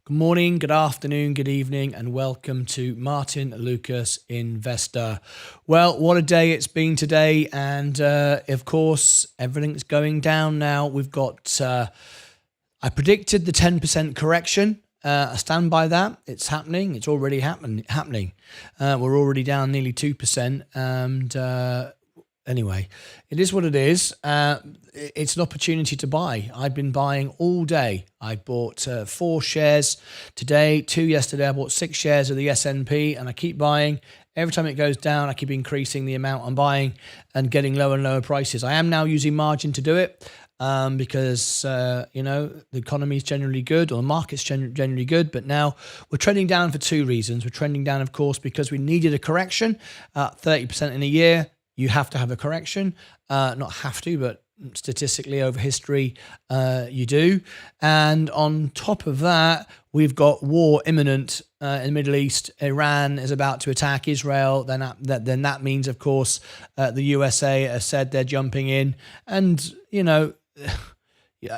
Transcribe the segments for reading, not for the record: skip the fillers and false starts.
Good morning, good afternoon, good evening, and welcome to Martyn Lucas Investor. Well, what a day it's been today, and of course, everything's going down now. We've got, I predicted the 10% correction. I stand by that. It's happening. It's already happening. We're already down nearly 2%, and anyway, it is what it is. It's an opportunity to buy. I've been buying all day. I bought 4 shares today, 2 yesterday. I bought 6 shares of the S&P, and I keep buying. Every time it goes down, I keep increasing the amount I'm buying and getting lower and lower prices. I am now using margin to do it because, the economy is generally good, or the market's generally good. But now we're trending down for 2 reasons. We're trending down, of course, because we needed a correction, 30% in a year. You have to have a correction, not have to, but statistically over history, you do. And on top of that, we've got war imminent in the Middle East. Iran is about to attack Israel. Then that means, of course, the USA has said they're jumping in. And,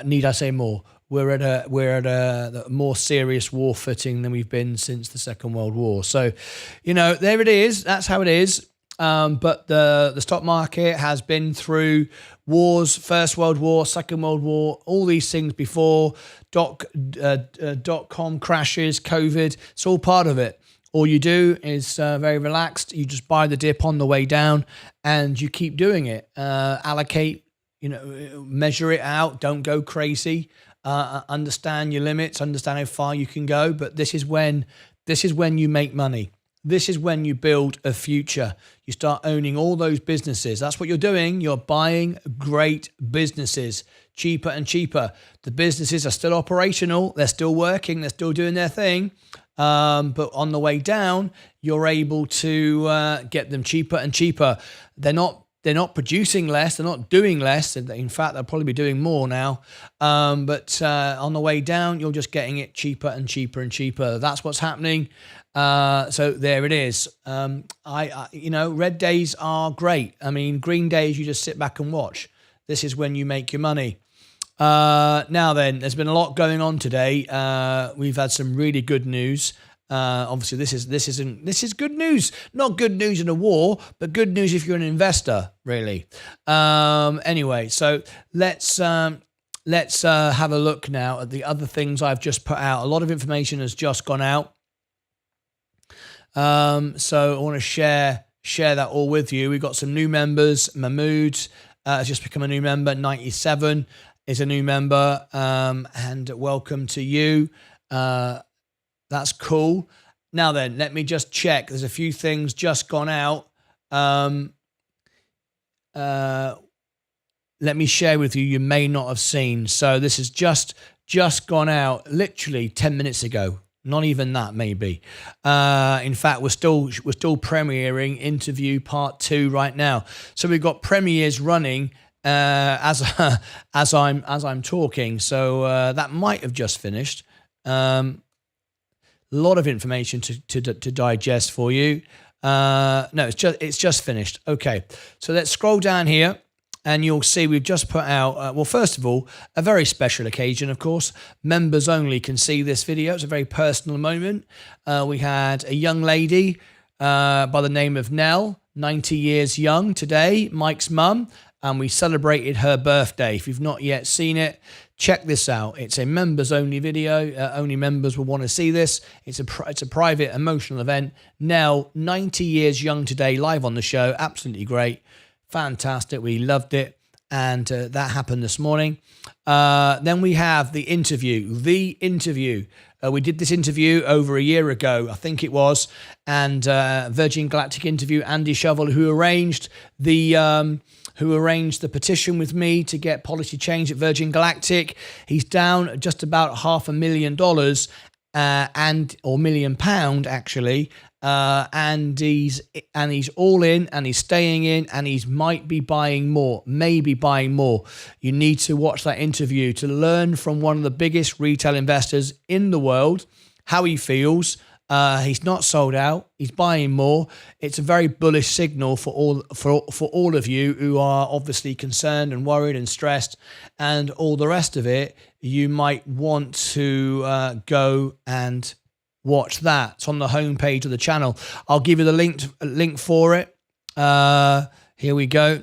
need I say more? We're at a more serious war footing than we've been since the Second World War. So, there it is. That's how it is. But the stock market has been through wars, First World War, Second World War, all these things before, dot-com crashes, COVID. It's all part of it. All you do is very relaxed. You just buy the dip on the way down, and you keep doing it. Allocate, measure it out. Don't go crazy. Understand your limits. Understand how far you can go. But this is when you make money. This is when you build a future. You start owning all those businesses. That's what you're doing. You're buying great businesses, cheaper and cheaper. The businesses are still operational. They're still working. They're still doing their thing. But on the way down, you're able to get them cheaper and cheaper. They're not producing less. They're not doing less. In fact, they'll probably be doing more now. But on the way down, you're just getting it cheaper and cheaper and cheaper. That's what's happening. So there it is. Red days are great. I mean, green days, you just sit back and watch. This is when you make your money. Now then, there's been a lot going on today. We've had some really good news. Obviously, this is good news. Not good news in a war, but good news if you're an investor, really. Anyway, so let's have a look now at the other things I've just put out. A lot of information has just gone out. So I want to share that all with you. We've got some new members. Mahmood has just become a new member. 97 is a new member, and welcome to you. That's cool. Now then, let me just check. There's a few things just gone out. Let me share with you. You may not have seen. So this is just gone out literally 10 minutes ago. Not even that, maybe. In fact, we're still premiering interview part 2 right now. So we've got premieres running as I'm talking. So that might have just finished. A lot of information to digest for you. No, it's just finished. Okay, so let's scroll down here. And you'll see we've just put out, well, first of all, a very special occasion, of course. Members only can see this video. It's a very personal moment. We had a young lady by the name of Nell, 90 years young today, Mike's mum, and we celebrated her birthday. If you've not yet seen it, check this out. It's a members only video. Only members will want to see this. It's a private, emotional event. Nell, 90 years young today, live on the show. Absolutely great. Fantastic. We loved it. And that happened this morning. Then we have the interview. We did this interview over a year ago, I think it was. And Virgin Galactic interview, Andy Shovel, who arranged the petition with me to get policy change at Virgin Galactic. He's down just about $500,000 or £1 million actually. And he's all in, and he's staying in, and he might be buying more, maybe buying more. You need to watch that interview to learn from one of the biggest retail investors in the world, how he feels, He's not sold out. He's buying more. It's a very bullish signal for all of you who are obviously concerned and worried and stressed and all the rest of it. You might want to go and watch that. It's on the homepage of the channel. I'll give you the link for it. Here we go.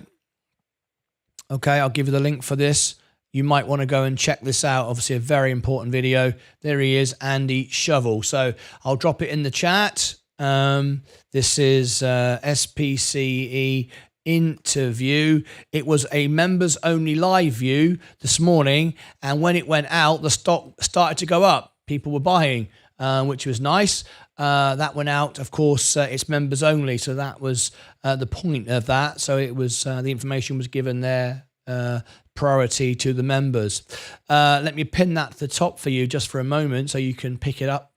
Okay, I'll give you the link for this. You might want to go and check this out. Obviously, a very important video. There he is, Andy Shovel. So I'll drop it in the chat. This is SPCE interview. It was a members only live view this morning. And when it went out, the stock started to go up. People were buying, which was nice. That went out, of course, it's members only. So that was the point of that. So it was the information was given there. Priority to the members. Let me pin that to the top for you just for a moment so you can pick it up.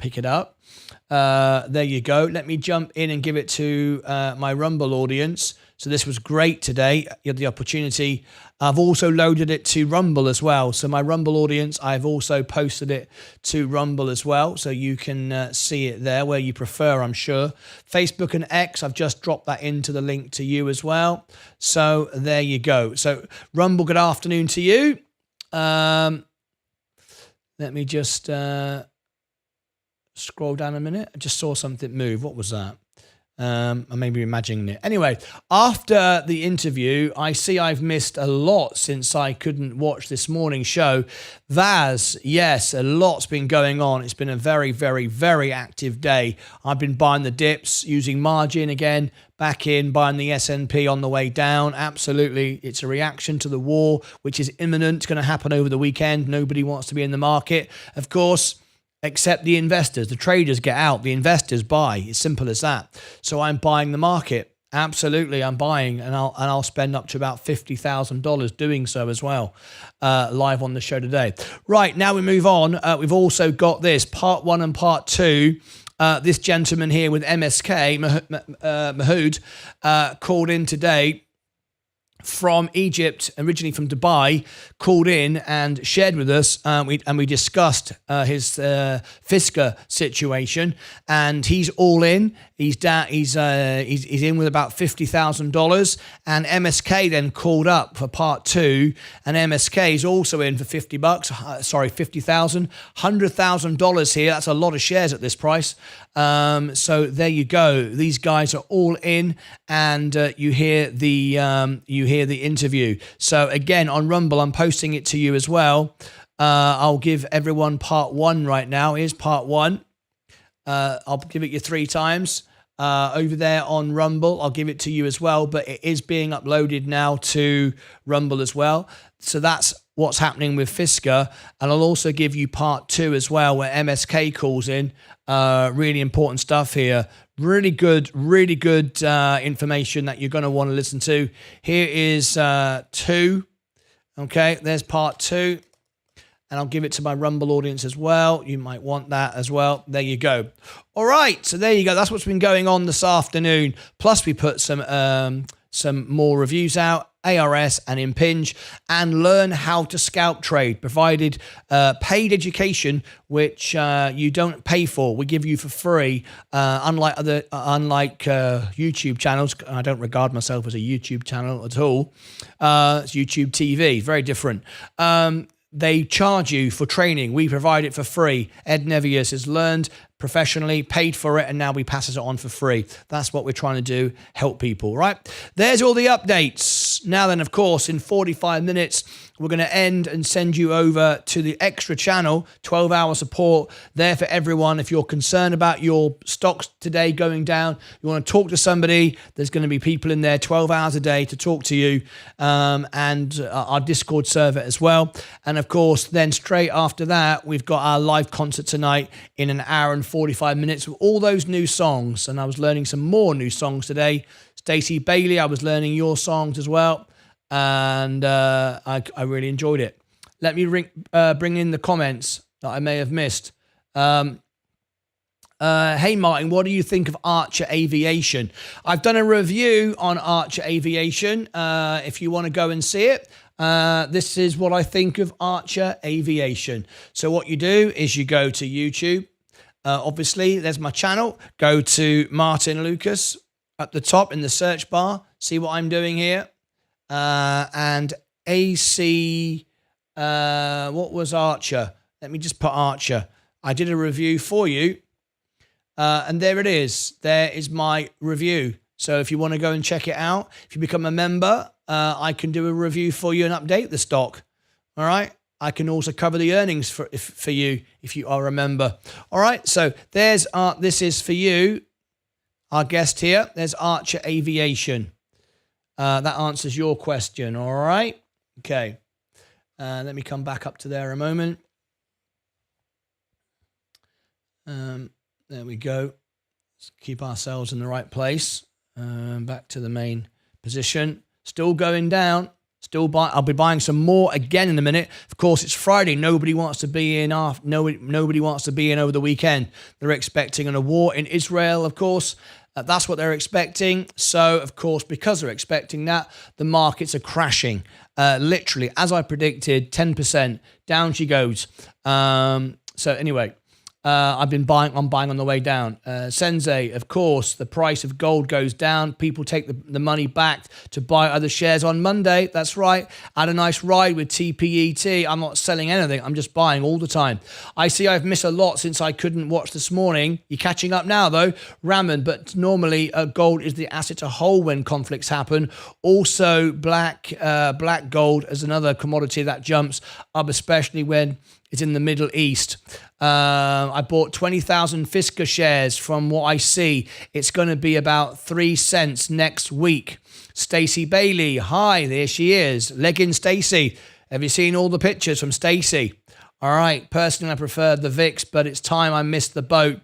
There you go. Let me jump in and give it to my Rumble audience. So this was great today. You had the opportunity. I've also loaded it to Rumble as well. So my Rumble audience, I've also posted it to Rumble as well. So you can see it there where you prefer, I'm sure. Facebook and X, I've just dropped that into the link to you as well. So there you go. So Rumble, good afternoon to you. Let me just scroll down a minute. I just saw something move. What was that? I may be imagining it. Anyway, after the interview, I see I've missed a lot since I couldn't watch this morning's show. Vaz, yes, a lot's been going on. It's been a very, very, very active day. I've been buying the dips, using margin again, back in, buying the S&P on the way down. Absolutely, it's a reaction to the war, which is imminent. It's going to happen over the weekend. Nobody wants to be in the market, of course. Except the investors. The traders get out, the investors buy. It's simple as that. So I'm buying the market. Absolutely, I'm buying, and I'll spend up to about $50,000 doing so as well, live on the show today. Right, now we move on. We've also got this, part 1 and part 2. This gentleman here with MSK, Mahood, called in today from Egypt, originally from Dubai, called in and shared with us, and we discussed his Fisker situation, and he's all in. He's in with about $50,000, and MSK then called up for part 2, and MSK is also in for $50,000, $100,000 here. That's a lot of shares at this price. So there you go. These guys are all in, and you hear the interview. So again, on Rumble, I'm posting it to you as well. I'll give everyone part 1 right now. Here's part 1. I'll give it you 3 times. Over there on Rumble, I'll give it to you as well, but it is being uploaded now to Rumble as well. So that's what's happening with Fisker, and I'll also give you part 2 as well, where MSK calls in. Really important stuff here. Really good information that you're going to want to listen to. Here is 2. Okay, there's part 2. And I'll give it to my Rumble audience as well. You might want that as well. There you go. All right, so there you go. That's what's been going on this afternoon. Plus, we put some more reviews out, ARS and Impinj, and learn how to scalp trade, provided paid education, which you don't pay for. We give you for free, unlike YouTube channels. I don't regard myself as a YouTube channel at all. It's YouTube TV, very different. They charge you for training. We provide it for free. Ed Nevius has learned professionally, paid for it, and now we pass it on for free. That's what we're trying to do, help people, right? There's all the updates. Now then, of course, in 45 minutes, we're going to end and send you over to the extra channel, 12-hour support there for everyone. If you're concerned about your stocks today going down, you want to talk to somebody, there's going to be people in there 12 hours a day to talk to you, and our Discord server as well. And of course, then straight after that, we've got our live concert tonight in an hour and 45 minutes with all those new songs. And I was learning some more new songs today. Stacey Bailey, I was learning your songs as well. And I really enjoyed it. Let me bring in the comments that I may have missed. Hey, Martin, what do you think of Archer Aviation? I've done a review on Archer Aviation. If you want to go and see it, this is what I think of Archer Aviation. So what you do is you go to YouTube, Obviously, there's my channel. Go to Martyn Lucas at the top in the search bar. See what I'm doing here. And AC, what was Archer? Let me just put Archer. I did a review for you. And there it is. There is my review. So if you want to go and check it out, if you become a member, I can do a review for you and update the stock. All right. I can also cover the earnings for you if you are a member. All right. So there's this is for you, our guest here. There's Archer Aviation. That answers your question. All right. Okay. Let me come back up to there a moment. There we go. Let's keep ourselves in the right place. Back to the main position. Still going down. Still buy. I'll be buying some more again in a minute. Of course, it's Friday. Nobody wants to be in after. Nobody wants to be in over the weekend. They're expecting a war in Israel. Of course, that's what they're expecting. So, of course, because they're expecting that, the markets are crashing. Literally, as I predicted, 10% down she goes. So anyway. I'm buying on the way down. Sensei, of course, the price of gold goes down. People take the money back to buy other shares on Monday. That's right. I had a nice ride with TPET. I'm not selling anything. I'm just buying all the time. I see I've missed a lot since I couldn't watch this morning. You're catching up now, though. Ramen, but normally gold is the asset to hold when conflicts happen. Also, black gold is another commodity that jumps up, especially when it's in the Middle East. I bought 20,000 Fisker shares. From what I see, it's going to be about 3 cents next week. Stacey Bailey, hi, there she is. Legging Stacey. Have you seen all the pictures from Stacey? All right, personally, I prefer the VIX, but it's time I missed the boat.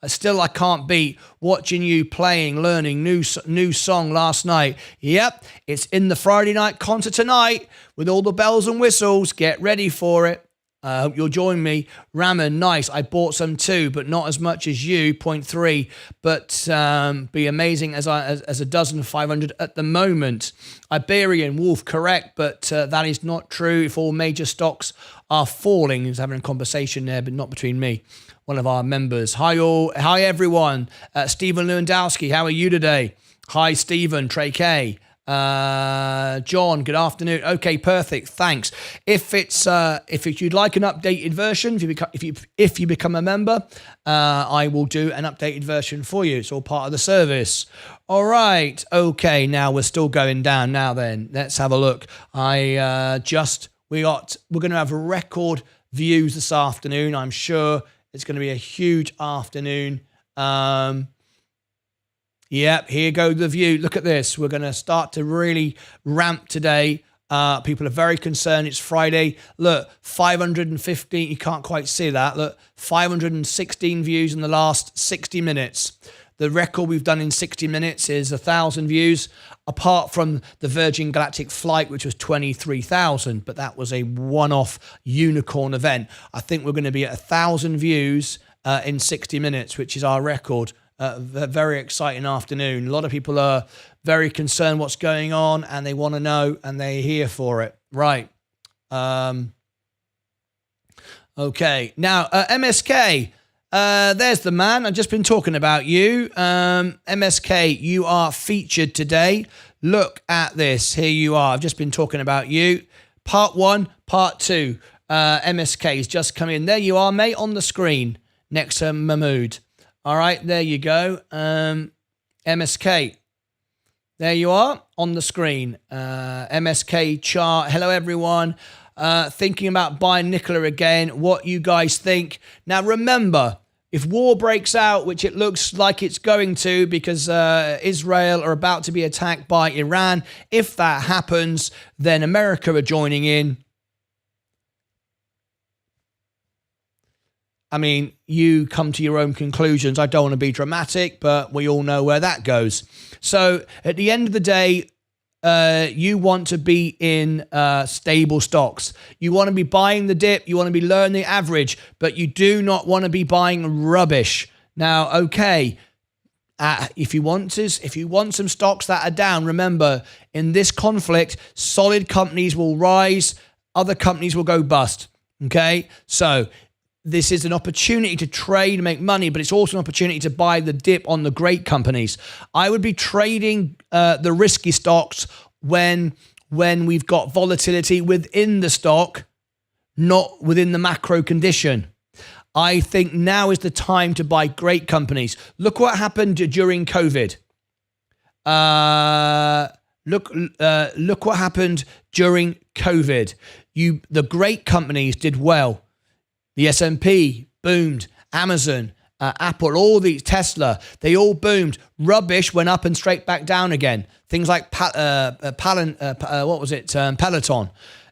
Still, I can't beat watching you playing, learning new song last night. Yep, it's in the Friday night concert tonight with all the bells and whistles. Get ready for it. I hope you'll join me. Ramen, nice. I bought some too, but not as much as you, 0.3. But be amazing as a dozen 500 at the moment. Iberian, Wolf, correct, but that is not true. If all major stocks are falling, he's having a conversation there, but not between me. One of our members. Hi all. Hi everyone. Stephen Lewandowski, how are you today? Hi Stephen, Trey K. John, good afternoon. Okay, perfect. Thanks. If you'd like an updated version, if you become a member, I will do an updated version for you. It's all part of the service. All right. Okay. Now we're still going down. Now then, let's have a look. We're going to have record views this afternoon. I'm sure it's going to be a huge afternoon. Yep, here goes the view. Look at this. We're going to start to really ramp today. People are very concerned. It's Friday. Look, 515. You can't quite see that. Look, 516 views in the last 60 minutes. The record we've done in 60 minutes is 1,000 views, apart from the Virgin Galactic flight, which was 23,000. But that was a one-off unicorn event. I think we're going to be at 1,000 views in 60 minutes, which is our record. A very exciting afternoon. A lot of people are very concerned what's going on and they want to know and they're here for it. Right. Okay. Now, MSK, there's the man. I've just been talking about you. MSK, you are featured today. Look at this. Here you are. I've just been talking about you. Part 1, Part 2. MSK's just come in. There you are, mate, on the screen next to Mahmood. All right, there you go. MSK. There you are on the screen. MSK chart. Hello, everyone. Thinking about buying Nikola again. What you guys think? Now, remember, if war breaks out, which it looks like it's going to because Israel are about to be attacked by Iran, if that happens, then America are joining in. I mean, you come to your own conclusions. I don't want to be dramatic, but we all know where that goes. So at the end of the day, you want to be in stable stocks. You want to be buying the dip. You want to be learning the average, but you do not want to be buying rubbish. Now, okay, if you want some stocks that are down, remember, in this conflict, solid companies will rise, other companies will go bust. Okay, so this is an opportunity to trade and make money, but it's also an opportunity to buy the dip on the great companies. I would be trading the risky stocks when we've got volatility within the stock, not within the macro condition. I think now is the time to buy great companies. Look what happened during COVID. Look what happened during COVID. The great companies did well. The S&P boomed. Amazon, Apple, all these, Tesla, they all boomed. Rubbish went up and straight back down again. Things like Peloton.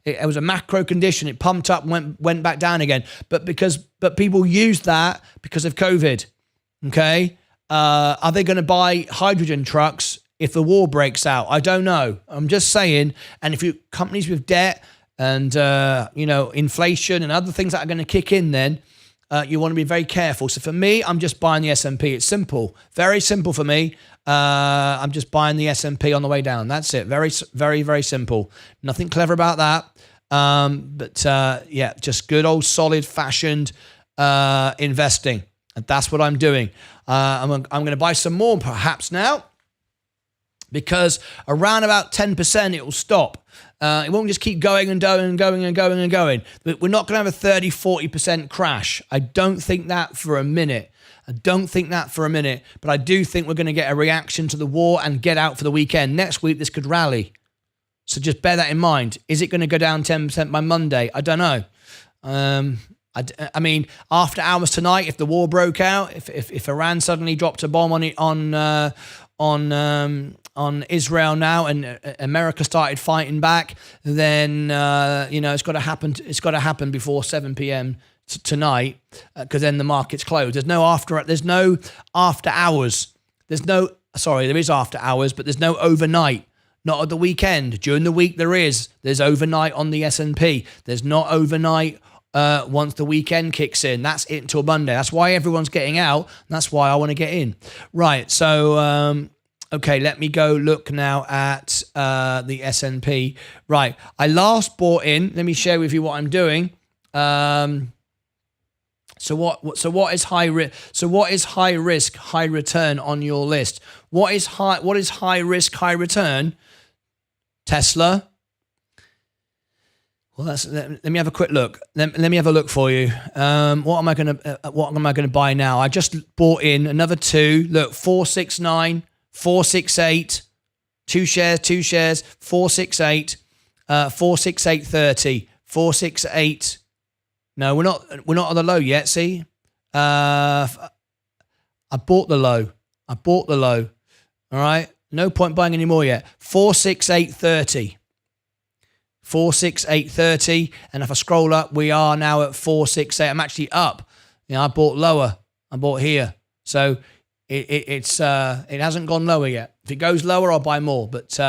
It was a macro condition. It pumped up, went back down again. But people used that because of COVID. Okay, are they going to buy hydrogen trucks if the war breaks out? I don't know. I'm just saying. And if you companies with debt and inflation and other things that are going to kick in, then you want to be very careful. So for me, I'm just buying the S&P. It's simple, very simple for me. I'm just buying the S&P on the way down. That's it. Very, very, very simple. Nothing clever about that. Just good old solid fashioned investing. And that's what I'm doing. I'm going to buy some more perhaps now, because around about 10% it will stop. It won't just keep going and going and going and going and going. We're not going to have a 30, 40% crash. I don't think that for a minute. But I do think we're going to get a reaction to the war and get out for the weekend. Next week, this could rally. So just bear that in mind. Is it going to go down 10% by Monday? I don't know. I mean, after hours tonight, if the war broke out, if Iran suddenly dropped a bomb on Israel now and America started fighting back, then it's got to happen. It's got to happen before 7 p.m. Tonight, because then the market's closed. There's no after hours. There is after hours, but there's no overnight. Not at the weekend. During the week there's overnight on the S&P. There's not overnight once the weekend kicks in. That's it until Monday. That's why everyone's getting out. And that's why I want to get in. Right. So okay, let me go look now at the S&P. Right. I last bought in. Let me share with you what I'm doing. So what is high risk? So what is high risk, high return on your list? What is high risk, high return? Tesla. Well, let me have a quick look. Let me have a look for you. What am I gonna buy now? I just bought in another two. Look, 469, 468, two shares, 468, 468.30, 468. No, we're not on the low yet. See, I bought the low. All right, no point buying any more yet. 468.30, 468.30, and if I scroll up, we are now at 468. I'm actually up. I bought lower. I bought here, so it hasn't gone lower yet. If it goes lower, I'll buy more. But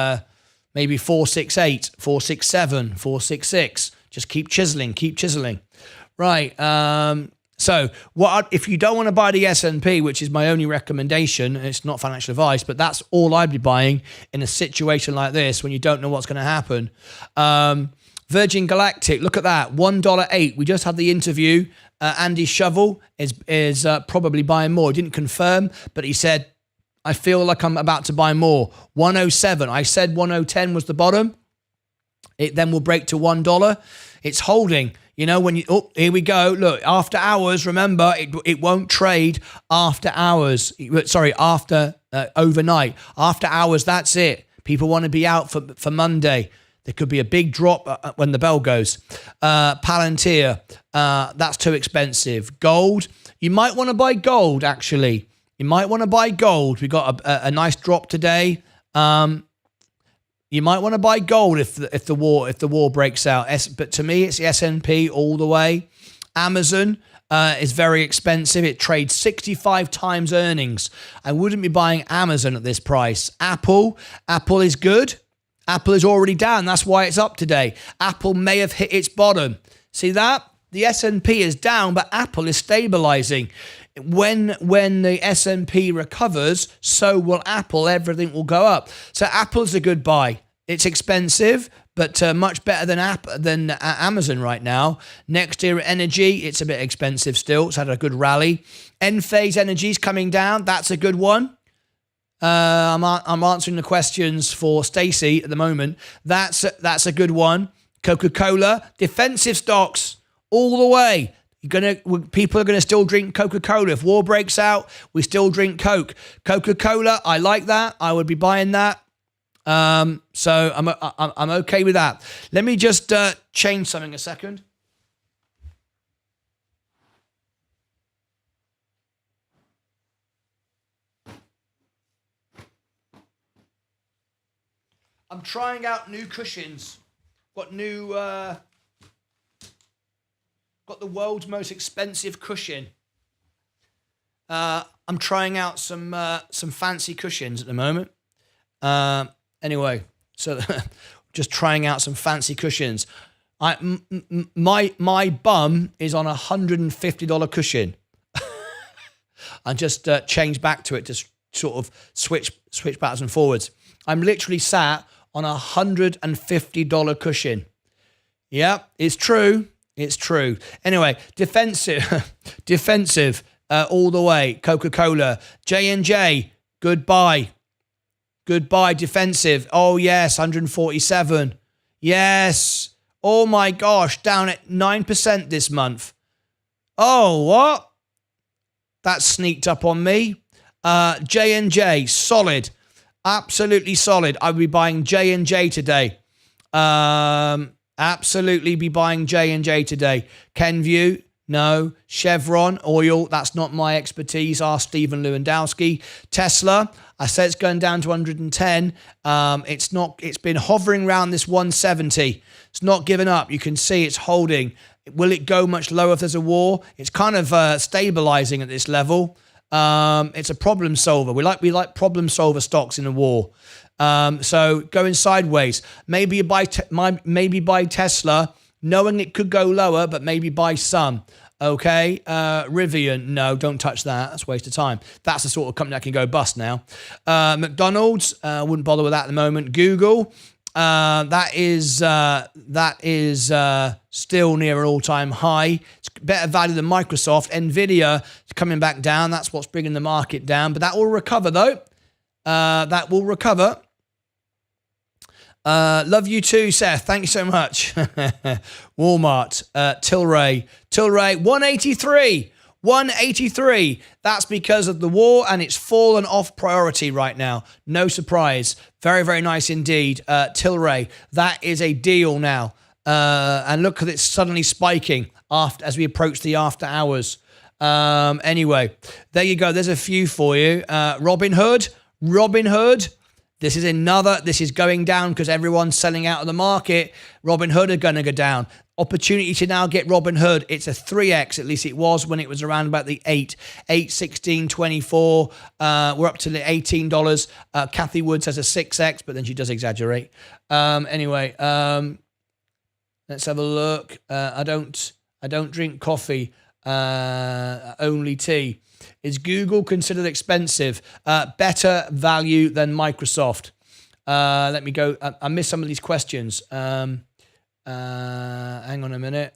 maybe 468, 467, 466. Just keep chiseling. Right. So if you don't want to buy the S&P, which is my only recommendation, it's not financial advice, but that's all I'd be buying in a situation like this when you don't know what's going to happen. Virgin Galactic, look at that, $1.08. We just had the interview. Andy Shovel is probably buying more. He didn't confirm, but he said, I feel like I'm about to buy more. 107. I said 110 was the bottom. It then will break to $1. It's holding. Here we go. Look, after hours, remember, it won't trade after hours. Sorry, after overnight. After hours, that's it. People want to be out for Monday. There could be a big drop when the bell goes. Palantir, that's too expensive. Gold, you might want to buy gold, actually. You might want to buy gold. We got a nice drop today. You might want to buy gold if the war breaks out. But to me, it's the S&P all the way. Amazon is very expensive. It trades 65 times earnings. I wouldn't be buying Amazon at this price. Apple is good. Apple is already down. That's why it's up today. Apple may have hit its bottom. See that? The S&P is down, but Apple is stabilizing. When the S&P recovers, so will Apple. Everything will go up. So Apple's a good buy. It's expensive, but much better than Amazon right now. Next Era Energy, it's a bit expensive still. It's had a good rally. Enphase Energy's coming down. That's a good one. I'm answering the questions for Stacy at the moment. That's a good one. Coca-Cola, defensive stocks all the way. People are gonna still drink Coca-Cola. If war breaks out, we still drink Coke. Coca-Cola, I like that. I would be buying that. So I'm okay with that. Let me just change something a second. I'm trying out new cushions. Got the world's most expensive cushion. I'm trying out some fancy cushions at the moment. Anyway, so just trying out some fancy cushions. My bum is on $150 cushion. I just changed back to it to sort of switch backwards and forwards. I'm literally sat on $150 cushion. Yeah, it's true. It's true. Anyway, defensive all the way. Coca-Cola, J&J, goodbye. Goodbye, defensive. Oh, yes, 147. Yes. Oh, my gosh, down at 9% this month. Oh, what? That sneaked up on me. J&J, solid. Absolutely solid. I would be buying J&J today. Absolutely be buying J&J today. Kenvue, no. Chevron, oil, that's not my expertise. Ask Stephen Lewandowski. Tesla, I said it's going down to 110. It's been hovering around this 170. It's not given up. You can see it's holding. Will it go much lower if there's a war? It's kind of stabilizing at this level. It's a problem solver. We like problem solver stocks in a war. So going sideways. Maybe buy Tesla, knowing it could go lower, but maybe buy some. Okay, Rivian, no, don't touch that. That's a waste of time. That's the sort of company that can go bust now. McDonald's, wouldn't bother with that at the moment. Google, that is still near an all-time high. It's better value than Microsoft. Nvidia is coming back down. That's what's bringing the market down. But that will recover, though. That will recover. Love you too, Seth. Thank you so much. Walmart, Tilray, 183. 183. That's because of the war, and it's fallen off priority right now. No surprise. Very, very nice indeed. Tilray, that is a deal now. And look at it suddenly spiking as we approach the after hours. Anyway, there you go. There's a few for you. Robinhood. This is going down because everyone's selling out of the market. Robinhood are going to go down. Opportunity to now get Robinhood. It's a 3x, at least it was when it was around about the 8, 16, 24. We're up to the $18. Kathy Woods has a 6x, but then she does exaggerate. Anyway, let's have a look. I don't drink coffee, only tea. Is Google considered expensive? Better value than Microsoft. Let me go. I missed some of these questions. Hang on a minute.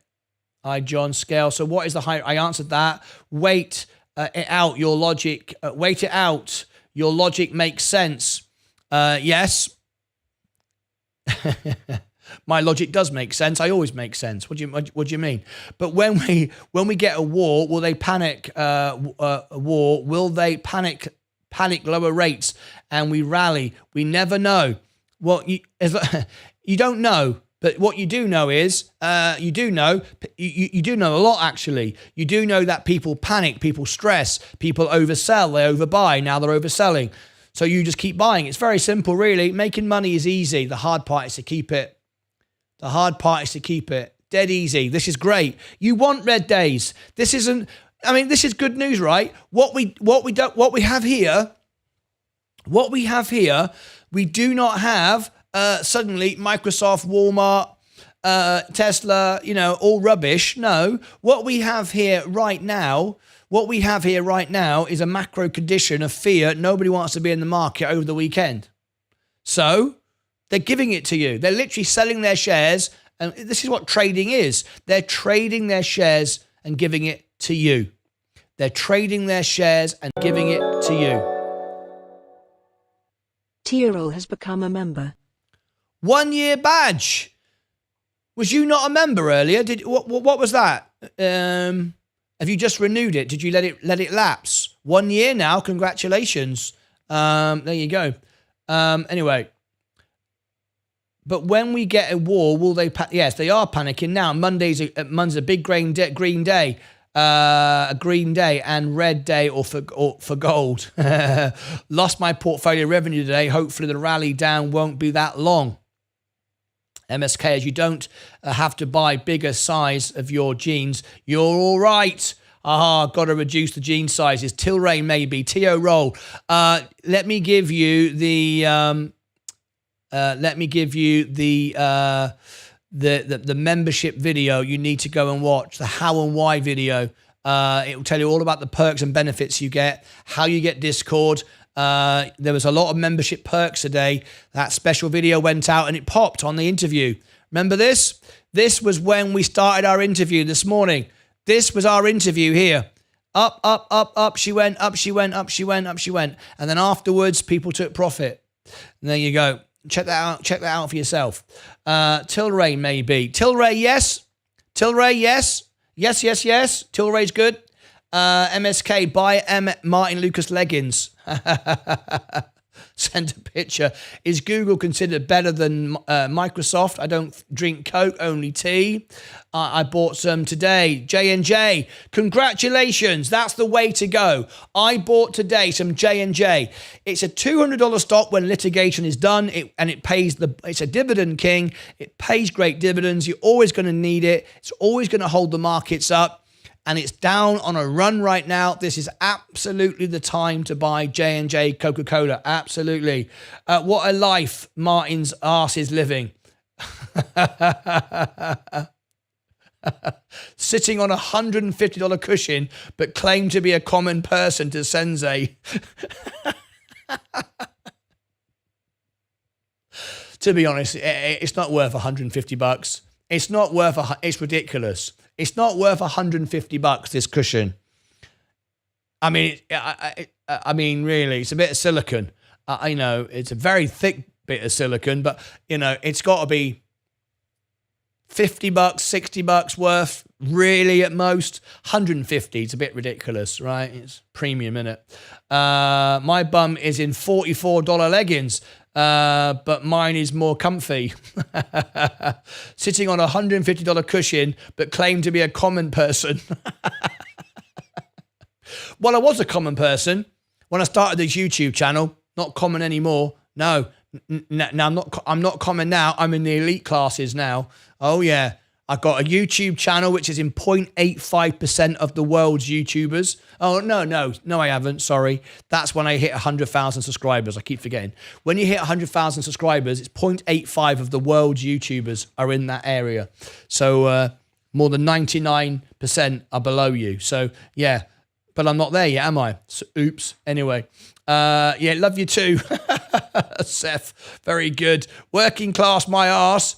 John Scale. So what is the high? I answered that. Wait it out. Your logic. Wait it out. Your logic makes sense. Yes. My logic does make sense. I always make sense. What do you mean? But when we get a war, will they panic a war? Will they panic lower rates and we rally? We never know. You don't know. But what you do know is, you do know a lot actually. You do know that people panic, people stress, people oversell, they overbuy, now they're overselling. So you just keep buying. It's very simple really. Making money is easy. The hard part is to keep it. Dead easy. This is great. You want red days. This is good news, right? What we have here, we do not have suddenly Microsoft, Walmart, Tesla, all rubbish. No, what we have here right now is a macro condition of fear. Nobody wants to be in the market over the weekend. So They're giving it to you. They're literally selling their shares. And this is what trading is. They're trading their shares and giving it to you. They're trading their shares and giving it to you. ETORO has become a member. 1 year badge. Was you not a member earlier? What was that? Have you just renewed it? Did you let it lapse? 1 year now. Congratulations. There you go. Anyway. But when we get a war, will they? Yes, they are panicking now. Monday's a big green day, a green day and red day, or for gold. Lost my portfolio revenue today. Hopefully the rally down won't be that long. MSK, as you don't have to buy bigger size of your jeans, you're all right. Got to reduce the jean sizes. Tilray maybe. ETORO. Let me give you the. The membership video you need to go and watch, the how and why video. It will tell you all about the perks and benefits you get, how you get Discord. There was a lot of membership perks today. That special video went out and it popped on the interview. Remember this? This was when we started our interview this morning. This was our interview here. Up, she went, up, she went, up, she went, up, she went. And then afterwards, people took profit. And there you go. Check that out. Check that out for yourself. Tilray maybe. Tilray, yes. Tilray, yes. Yes. Tilray's good. MSK, buy Martyn Lucas leggings. Send a picture. Is Google considered better than Microsoft? I don't drink Coke, only tea. I bought some today. J&J, congratulations. That's the way to go. I bought today some J&J. It's a $200 stock when litigation is done, and it's a dividend king. It pays great dividends. You're always going to need it. It's always going to hold the markets up. And it's down on a run right now. This is absolutely the time to buy J&J Coca-Cola. Absolutely. What a life Martyn's arse is living. Sitting on a $150 cushion, but claimed to be a common person to Sensei. To be honest, it's not worth $150. It's not worth it's ridiculous. It's not worth $150, this cushion. I mean, really, it's a bit of silicon. I know it's a very thick bit of silicon, but it's got to be $50, $60 worth, really at most. $150, it's a bit ridiculous, right? It's premium, isn't it? My bum is in $44 leggings. But mine is more comfy. Sitting on a $150 cushion, but claim to be a common person. Well, I was a common person when I started this YouTube channel. Not common anymore. No, I'm not common now. I'm in the elite classes now. Oh yeah. I've got a YouTube channel which is in 0.85% of the world's YouTubers. Oh, no, I haven't. Sorry. That's when I hit 100,000 subscribers. I keep forgetting. When you hit 100,000 subscribers, it's 0.85 of the world's YouTubers are in that area. So more than 99% are below you. So yeah, but I'm not there yet, am I? So, oops. Anyway, yeah, love you too. Seth, very good. Working class, my arse.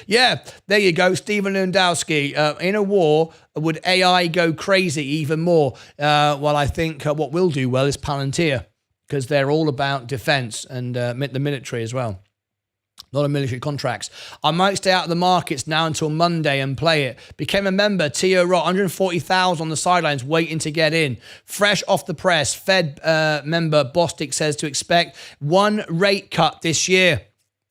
Yeah, there you go. Stephen Lewandowski. In a war, would AI go crazy even more? Well, I think what will do well is Palantir, because they're all about defense and the military as well. A lot of military contracts. I might stay out of the markets now until Monday and play it. Became a member, ETORO, 140,000 on the sidelines waiting to get in. Fresh off the press, Fed member Bostic says to expect one rate cut this year.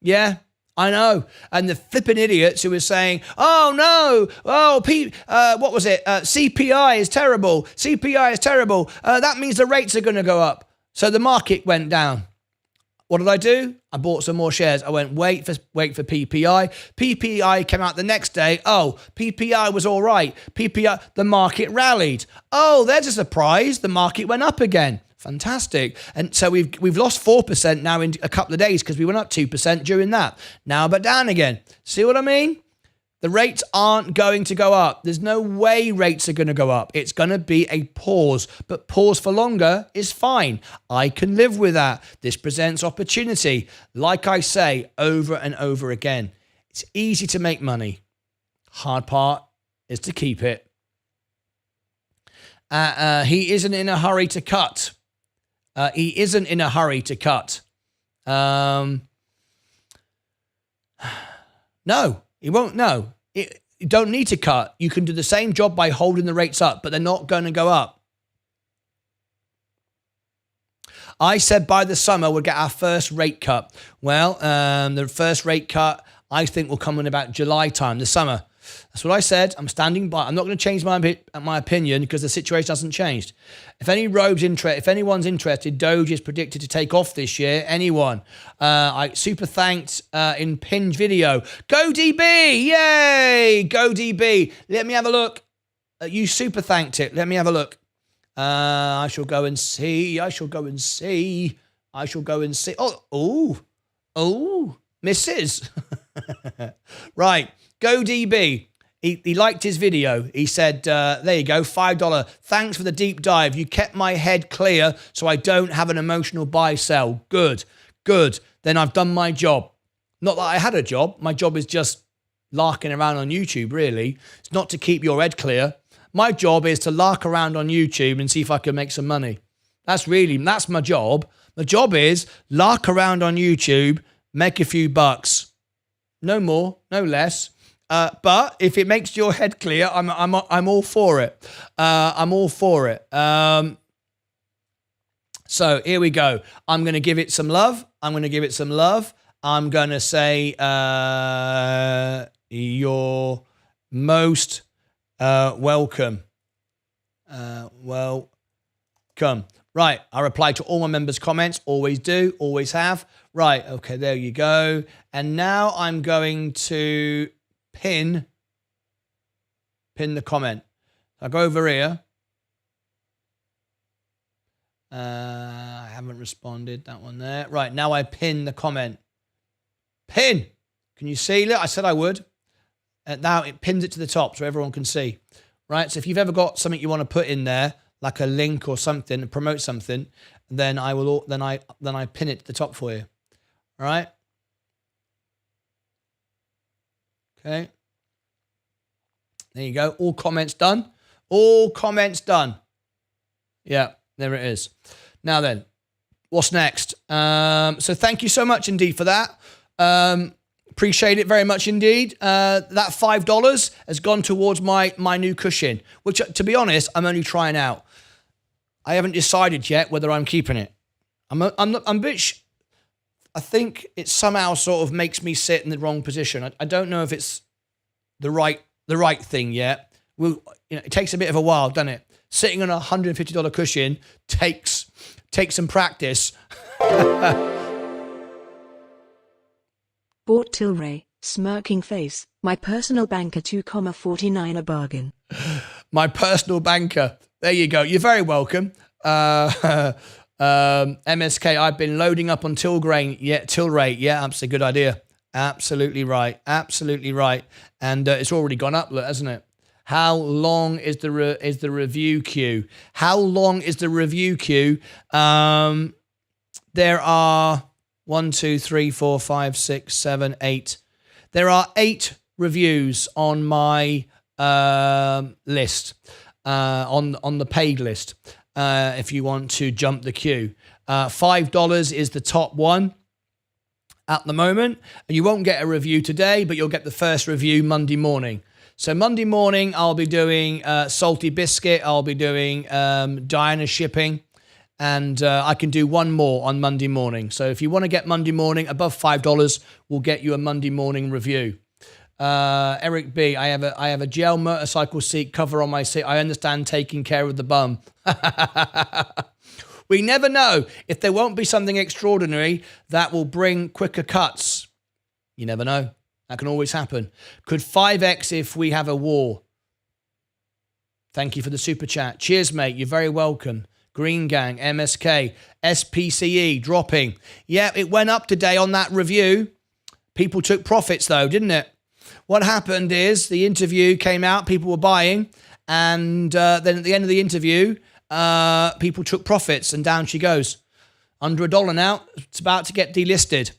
Yeah, I know. And the flipping idiots who were saying, oh no, what was it? CPI is terrible. CPI is terrible. That means the rates are going to go up. So the market went down. What did I do? I bought some more shares. I went, wait for PPI. PPI came out the next day. Oh, PPI was all right. PPI, the market rallied. Oh, there's a surprise. The market went up again. Fantastic. And so we've lost 4% now in a couple of days because we went up 2% during that. Now but down again. See what I mean? The rates aren't going to go up. There's no way rates are going to go up. It's going to be a pause, but pause for longer is fine. I can live with that. This presents opportunity. Like I say over and over again, it's easy to make money. Hard part is to keep it. He isn't in a hurry to cut. He isn't in a hurry to cut. No, he won't. No, you don't need to cut. You can do the same job by holding the rates up, but they're not going to go up. I said by the summer we'll get our first rate cut. Well, the first rate cut I think will come in about July time, the summer. That's what I said. I'm standing by. I'm not going to change my opinion because the situation hasn't changed. If anyone's interested, Doge is predicted to take off this year. Anyone? I super thanked in pinned video. Go DB! Yay! Go DB! Let me have a look. You super thanked it. Let me have a look. I shall go and see. Oh, misses. Right. Go DB. He liked his video. He said, there you go, $5. Thanks for the deep dive. You kept my head clear so I don't have an emotional buy sell. Good. Then I've done my job. Not that I had a job. My job is just larking around on YouTube, really. It's not to keep your head clear. My job is to lark around on YouTube and see if I can make some money. That's my job. My job is lark around on YouTube, make a few bucks. No more, no less. But if it makes your head clear, I'm all for it. I'm all for it. So here we go. I'm going to give it some love. I'm going to say you're most welcome. Welcome. Right. I reply to all my members' comments. Always do. Always have. Right. Okay. There you go. And now I'm going to pin the comment. I'll go over here. I haven't responded. That one there. Right. Now I pin the comment. Pin. Can you see? Look, I said I would. Now it pins it to the top so everyone can see. Right. So if you've ever got something you want to put in there, like a link or something, and promote something, then I pin it to the top for you. All right. Okay. There you go. All comments done. Yeah, there it is. Now then, what's next? So thank you so much indeed for that. Appreciate it very much indeed. That $5 has gone towards my new cushion, which, to be honest, I'm only trying out. I haven't decided yet whether I'm keeping it. I'm a bit. I think it somehow sort of makes me sit in the wrong position. I don't know if it's the right thing yet. It takes a bit of a while, doesn't it? Sitting on a $150 cushion takes some practice. Bought Tilray, smirking face. My personal banker 2,49 a bargain. My personal banker. There you go. You're very welcome. MSK, I've been loading up on Tilray. Yeah, that's a good idea. Absolutely right. And it's already gone up, look, hasn't it? How long is the review queue? There are 1, 2, 3, 4, 5, 6, 7, 8. There are 8 reviews on my list, on the paid list. If you want to jump the queue, $5 is the top one at the moment. You won't get a review today, but you'll get the first review Monday morning. So Monday morning, I'll be doing Salty Biscuit. I'll be doing Diana Shipping. And I can do one more on Monday morning. So if you want to get Monday morning above $5, we'll get you a Monday morning review. Eric B, I have a gel motorcycle seat cover on my seat. I understand taking care of the bum. We never know if there won't be something extraordinary that will bring quicker cuts. You never know. That can always happen. Could 5x if we have a war. Thank you for the super chat. Cheers, mate. You're very welcome. Green Gang, MSK, SPCE dropping. Yeah, it went up today on that review. People took profits though, didn't it? What happened is the interview came out, people were buying, and then at the end of the interview, people took profits, and down she goes. Under $1 now, it's about to get delisted.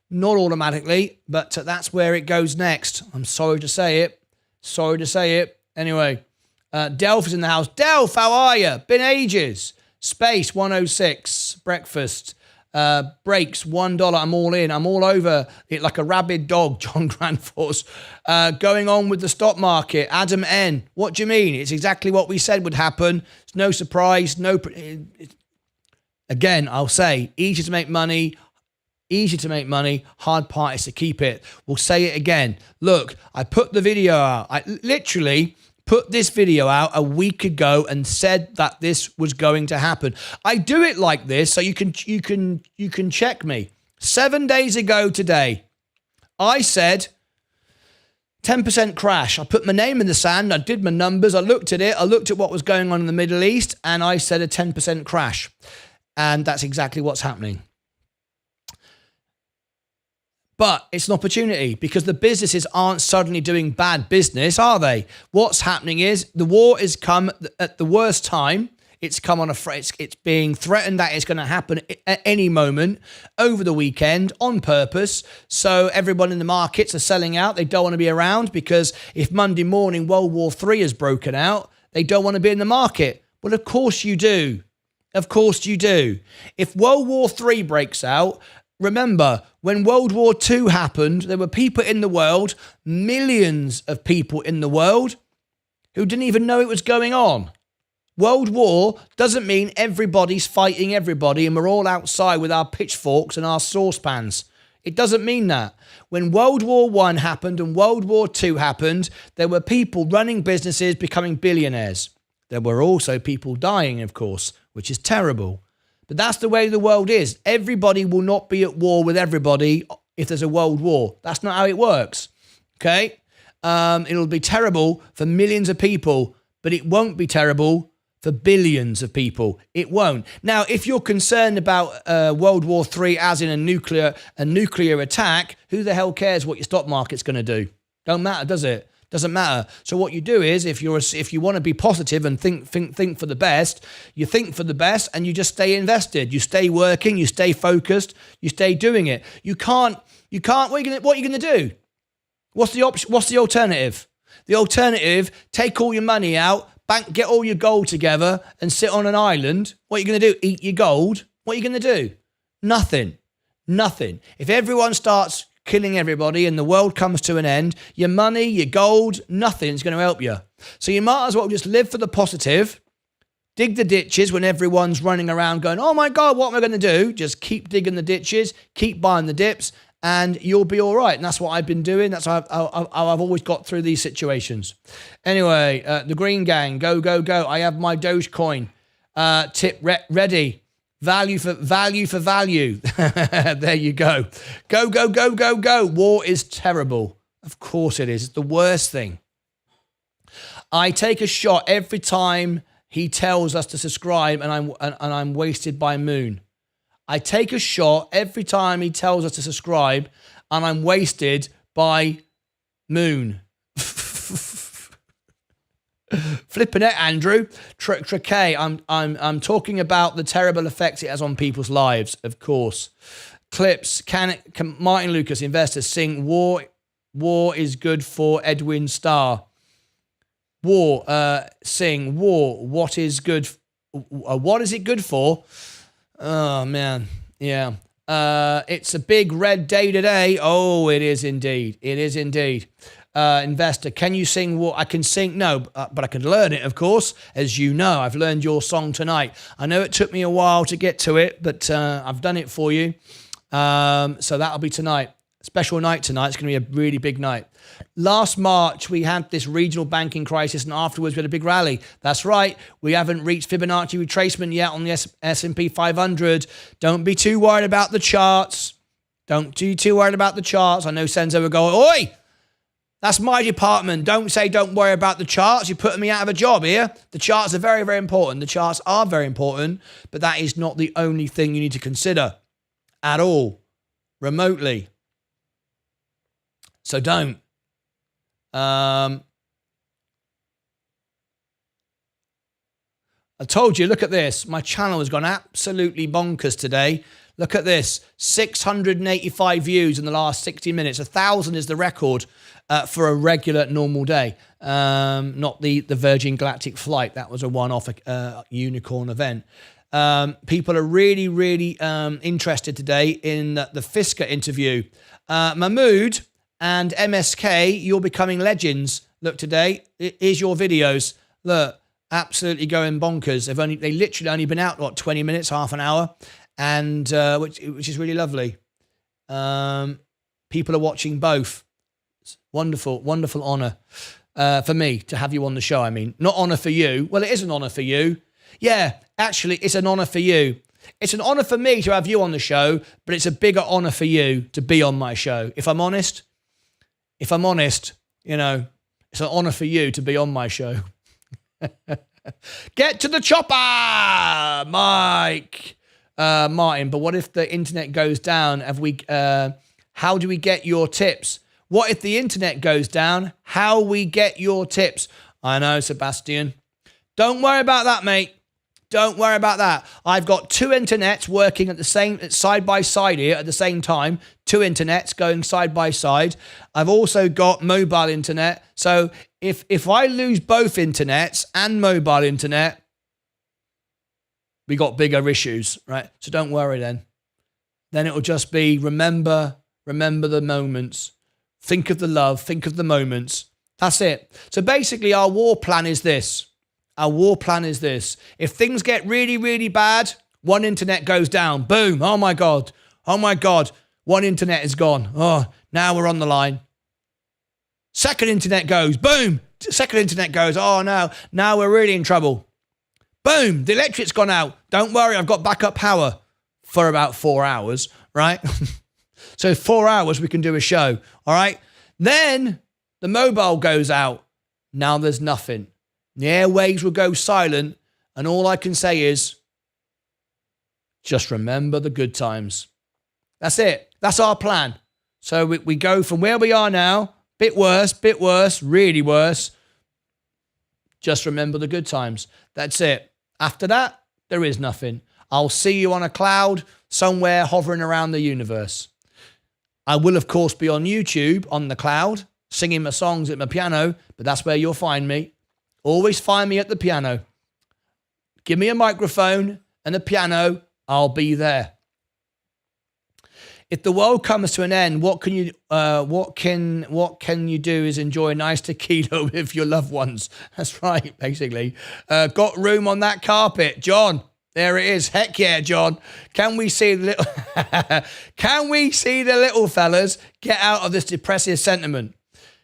Not automatically, but that's where it goes next. I'm sorry to say it. Sorry to say it. Anyway, Delph is in the house. Delph, how are you? Been ages. Space 106. Breakfast. Breaks $1. I'm all in. I'm all over it like a rabid dog. John Grandforce. Going on with the stock market. Adam N. What do you mean? It's exactly what we said would happen. It's no surprise. Again, I'll say easy to make money. Easy to make money, hard part is to keep it. We'll say it again. Look, I put the video out. I literally put this video out a week ago and said that this was going to happen. I do it like this so you can check me. 7 days ago today, I said 10% crash. I put my name in the sand. I did my numbers. I looked at it. I looked at what was going on in the Middle East, and I said a 10% crash. And that's exactly what's happening. But it's an opportunity because the businesses aren't suddenly doing bad business, are they? What's happening is the war has come at the worst time. It's come on it's being threatened that it's going to happen at any moment over the weekend on purpose. So everyone in the markets are selling out. They don't want to be around because if Monday morning World War III has broken out, they don't want to be in the market. Well, of course you do. Of course you do. If World War III breaks out, remember, when World War II happened, there were people in the world, millions of people in the world, who didn't even know it was going on. World War doesn't mean everybody's fighting everybody and we're all outside with our pitchforks and our saucepans. It doesn't mean that. When World War I happened and World War II happened, there were people running businesses becoming billionaires. There were also people dying, of course, which is terrible. But that's the way the world is. Everybody will not be at war with everybody if there's a world war. That's not how it works. Okay? It'll be terrible for millions of people, but it won't be terrible for billions of people. It won't. Now, if you're concerned about World War III as in a nuclear attack, who the hell cares what your stock market's going to do? Don't matter, does it? Doesn't matter. So what you do is, if you want to be positive and think for the best, you think for the best and you just stay invested. You stay working. You stay focused. You stay doing it. You can't. What are you gonna do? What's the option? What's the alternative? The alternative: take all your money out, get all your gold together, and sit on an island. What are you gonna do? Eat your gold? What are you gonna do? Nothing. Nothing. If everyone starts killing everybody and the world comes to an end, your money, your gold, nothing's going to help you. So you might as well just live for the positive, dig the ditches when everyone's running around going, oh my God, what am I going to do? Just keep digging the ditches, keep buying the dips, and you'll be all right. And that's what I've been doing. That's how I've always got through these situations. Anyway, the Green Gang, go, go, go. I have my Dogecoin tip ready. Value for value. There you go. Go, go, go, go, go. War is terrible. Of course it is. It's the worst thing. I take a shot every time he tells us to subscribe and I'm wasted by Moon. I take a shot every time he tells us to subscribe and I'm wasted by Moon. Flipping it, Andrew. Tracay, I'm talking about the terrible effects it has on people's lives, of course. Clips, can Martyn Lucas Investor sing War is good for Edwin Starr? Sing War, what is it good for? Oh man, yeah. It's a big red day today. Oh, it is indeed. It is indeed. Investor, can you sing War? I can sing, no, but I can learn it, of course. As you know, I've learned your song tonight. I know it took me a while to get to it, but I've done it for you. So that'll be tonight. Special night tonight. It's going to be a really big night. Last March, we had this regional banking crisis, and afterwards we had a big rally. That's right. We haven't reached Fibonacci retracement yet on the S&P 500. Don't be too worried about the charts. Don't be too worried about the charts. I know Sensei will go, oi! That's my department. Don't worry about the charts. You're putting me out of a job here. The charts are very, very important. The charts are very important, but that is not the only thing you need to consider at all, remotely. So don't. I told you, look at this. My channel has gone absolutely bonkers today. Look at this. 685 views in the last 60 minutes. 1,000 is the record for a regular, normal day. Not the Virgin Galactic flight. That was a one-off unicorn event. People are really, really interested today in the Fisker interview. Mahmood and MSK, you're becoming legends. Look, today, here's your videos. Look. Absolutely going bonkers. They literally only been out, what, 20 minutes, half an hour, and which is really lovely. People are watching both. It's wonderful, wonderful honor for me to have you on the show. I mean, not honor for you. Well, it is an honor for you. Yeah, actually, it's an honor for you. It's an honor for me to have you on the show, but it's a bigger honor for you to be on my show. If I'm honest, you know, it's an honor for you to be on my show. Get to the chopper, Mike. Martin, but what if the internet goes down? How do we get your tips? What if the internet goes down? How we get your tips? I know, Sebastian. Don't worry about that, mate. Don't worry about that. I've got two internets working at the same side by side here at the same time. Two internets going side by side. I've also got mobile internet. So if I lose both internets and mobile internet, we got bigger issues, right? So don't worry then. Then it'll just be remember the moments. Think of the love. Think of the moments. That's it. So basically our war plan is this. Our war plan is this. If things get really, really bad, one internet goes down. Boom. Oh, my God. Oh, my God. One internet is gone. Oh, now we're on the line. Second internet goes. Boom. Second internet goes. Oh, no. Now we're really in trouble. Boom. The electric's gone out. Don't worry. I've got backup power for about 4 hours, right? So 4 hours we can do a show. All right. Then the mobile goes out. Now there's nothing. The airwaves will go silent, and all I can say is, just remember the good times. That's it. That's our plan. So we go from where we are now, bit worse, really worse. Just remember the good times. That's it. After that, there is nothing. I'll see you on a cloud somewhere hovering around the universe. I will, of course, be on YouTube on the cloud, singing my songs at my piano, but that's where you'll find me. Always find me at the piano. Give me a microphone and a piano, I'll be there. If the world comes to an end, what can you do is enjoy a nice tequila with your loved ones. That's right, basically. Got room on that carpet, John. There it is. Heck yeah, John. Can we see the little fellas get out of this depressive sentiment?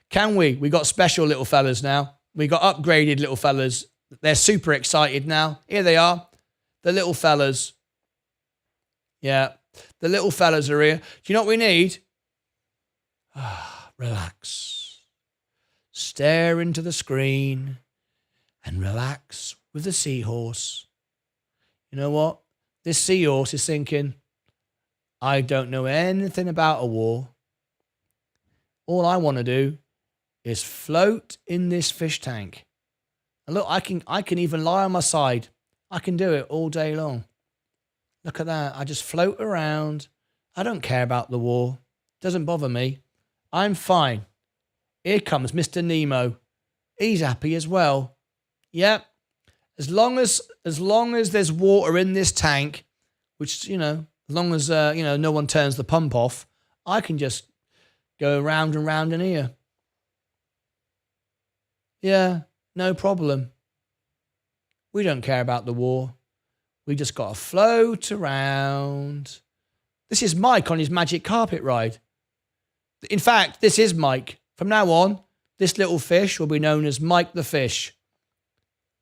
Can we? We got special little fellas now. We got upgraded little fellas. They're super excited now. Here they are. The little fellas. Yeah. The little fellas are here. Do you know what we need? Relax. Stare into the screen and relax with the seahorse. You know what? This seahorse is thinking, I don't know anything about a war. All I want to do is float in this fish tank. And look, I can even lie on my side. I can do it all day long. Look at that. I just float around. I don't care about the war. Doesn't bother me. I'm fine. Here comes Mr. Nemo. He's happy as well. Yep. As long as there's water in this tank, which, you know, as long as, no one turns the pump off, I can just go round and round in here. Yeah, no problem. We don't care about the war. We just got to float around. This is Mike on his magic carpet ride. In fact, this is Mike. From now on, this little fish will be known as Mike the Fish.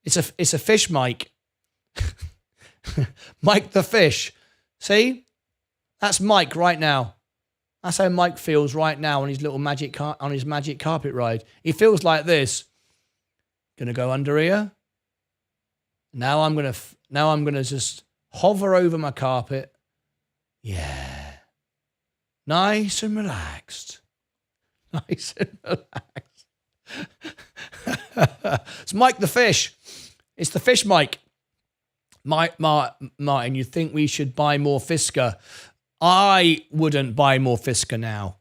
It's a fish Mike. Mike the Fish. See? That's Mike right now. That's how Mike feels right now on his little magic carpet ride. He feels like this. Gonna go under here. Now I'm gonna just hover over my carpet. Yeah. Nice and relaxed. Nice and relaxed. It's Mike the Fish. It's the Fish Mike. Martin, you think we should buy more Fisker? I wouldn't buy more Fisker now.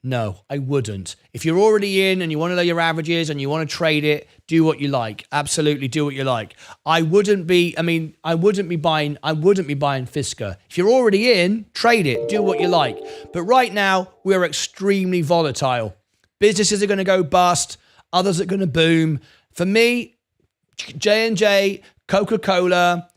No, I wouldn't. If you're already in and you want to know your averages and you want to trade it, do what you like. Absolutely do what you like. I wouldn't be buying Fisker. If you're already in, trade it, do what you like. But right now, we're extremely volatile. Businesses are going to go bust, others are going to boom. For me, J&J, Coca-Cola,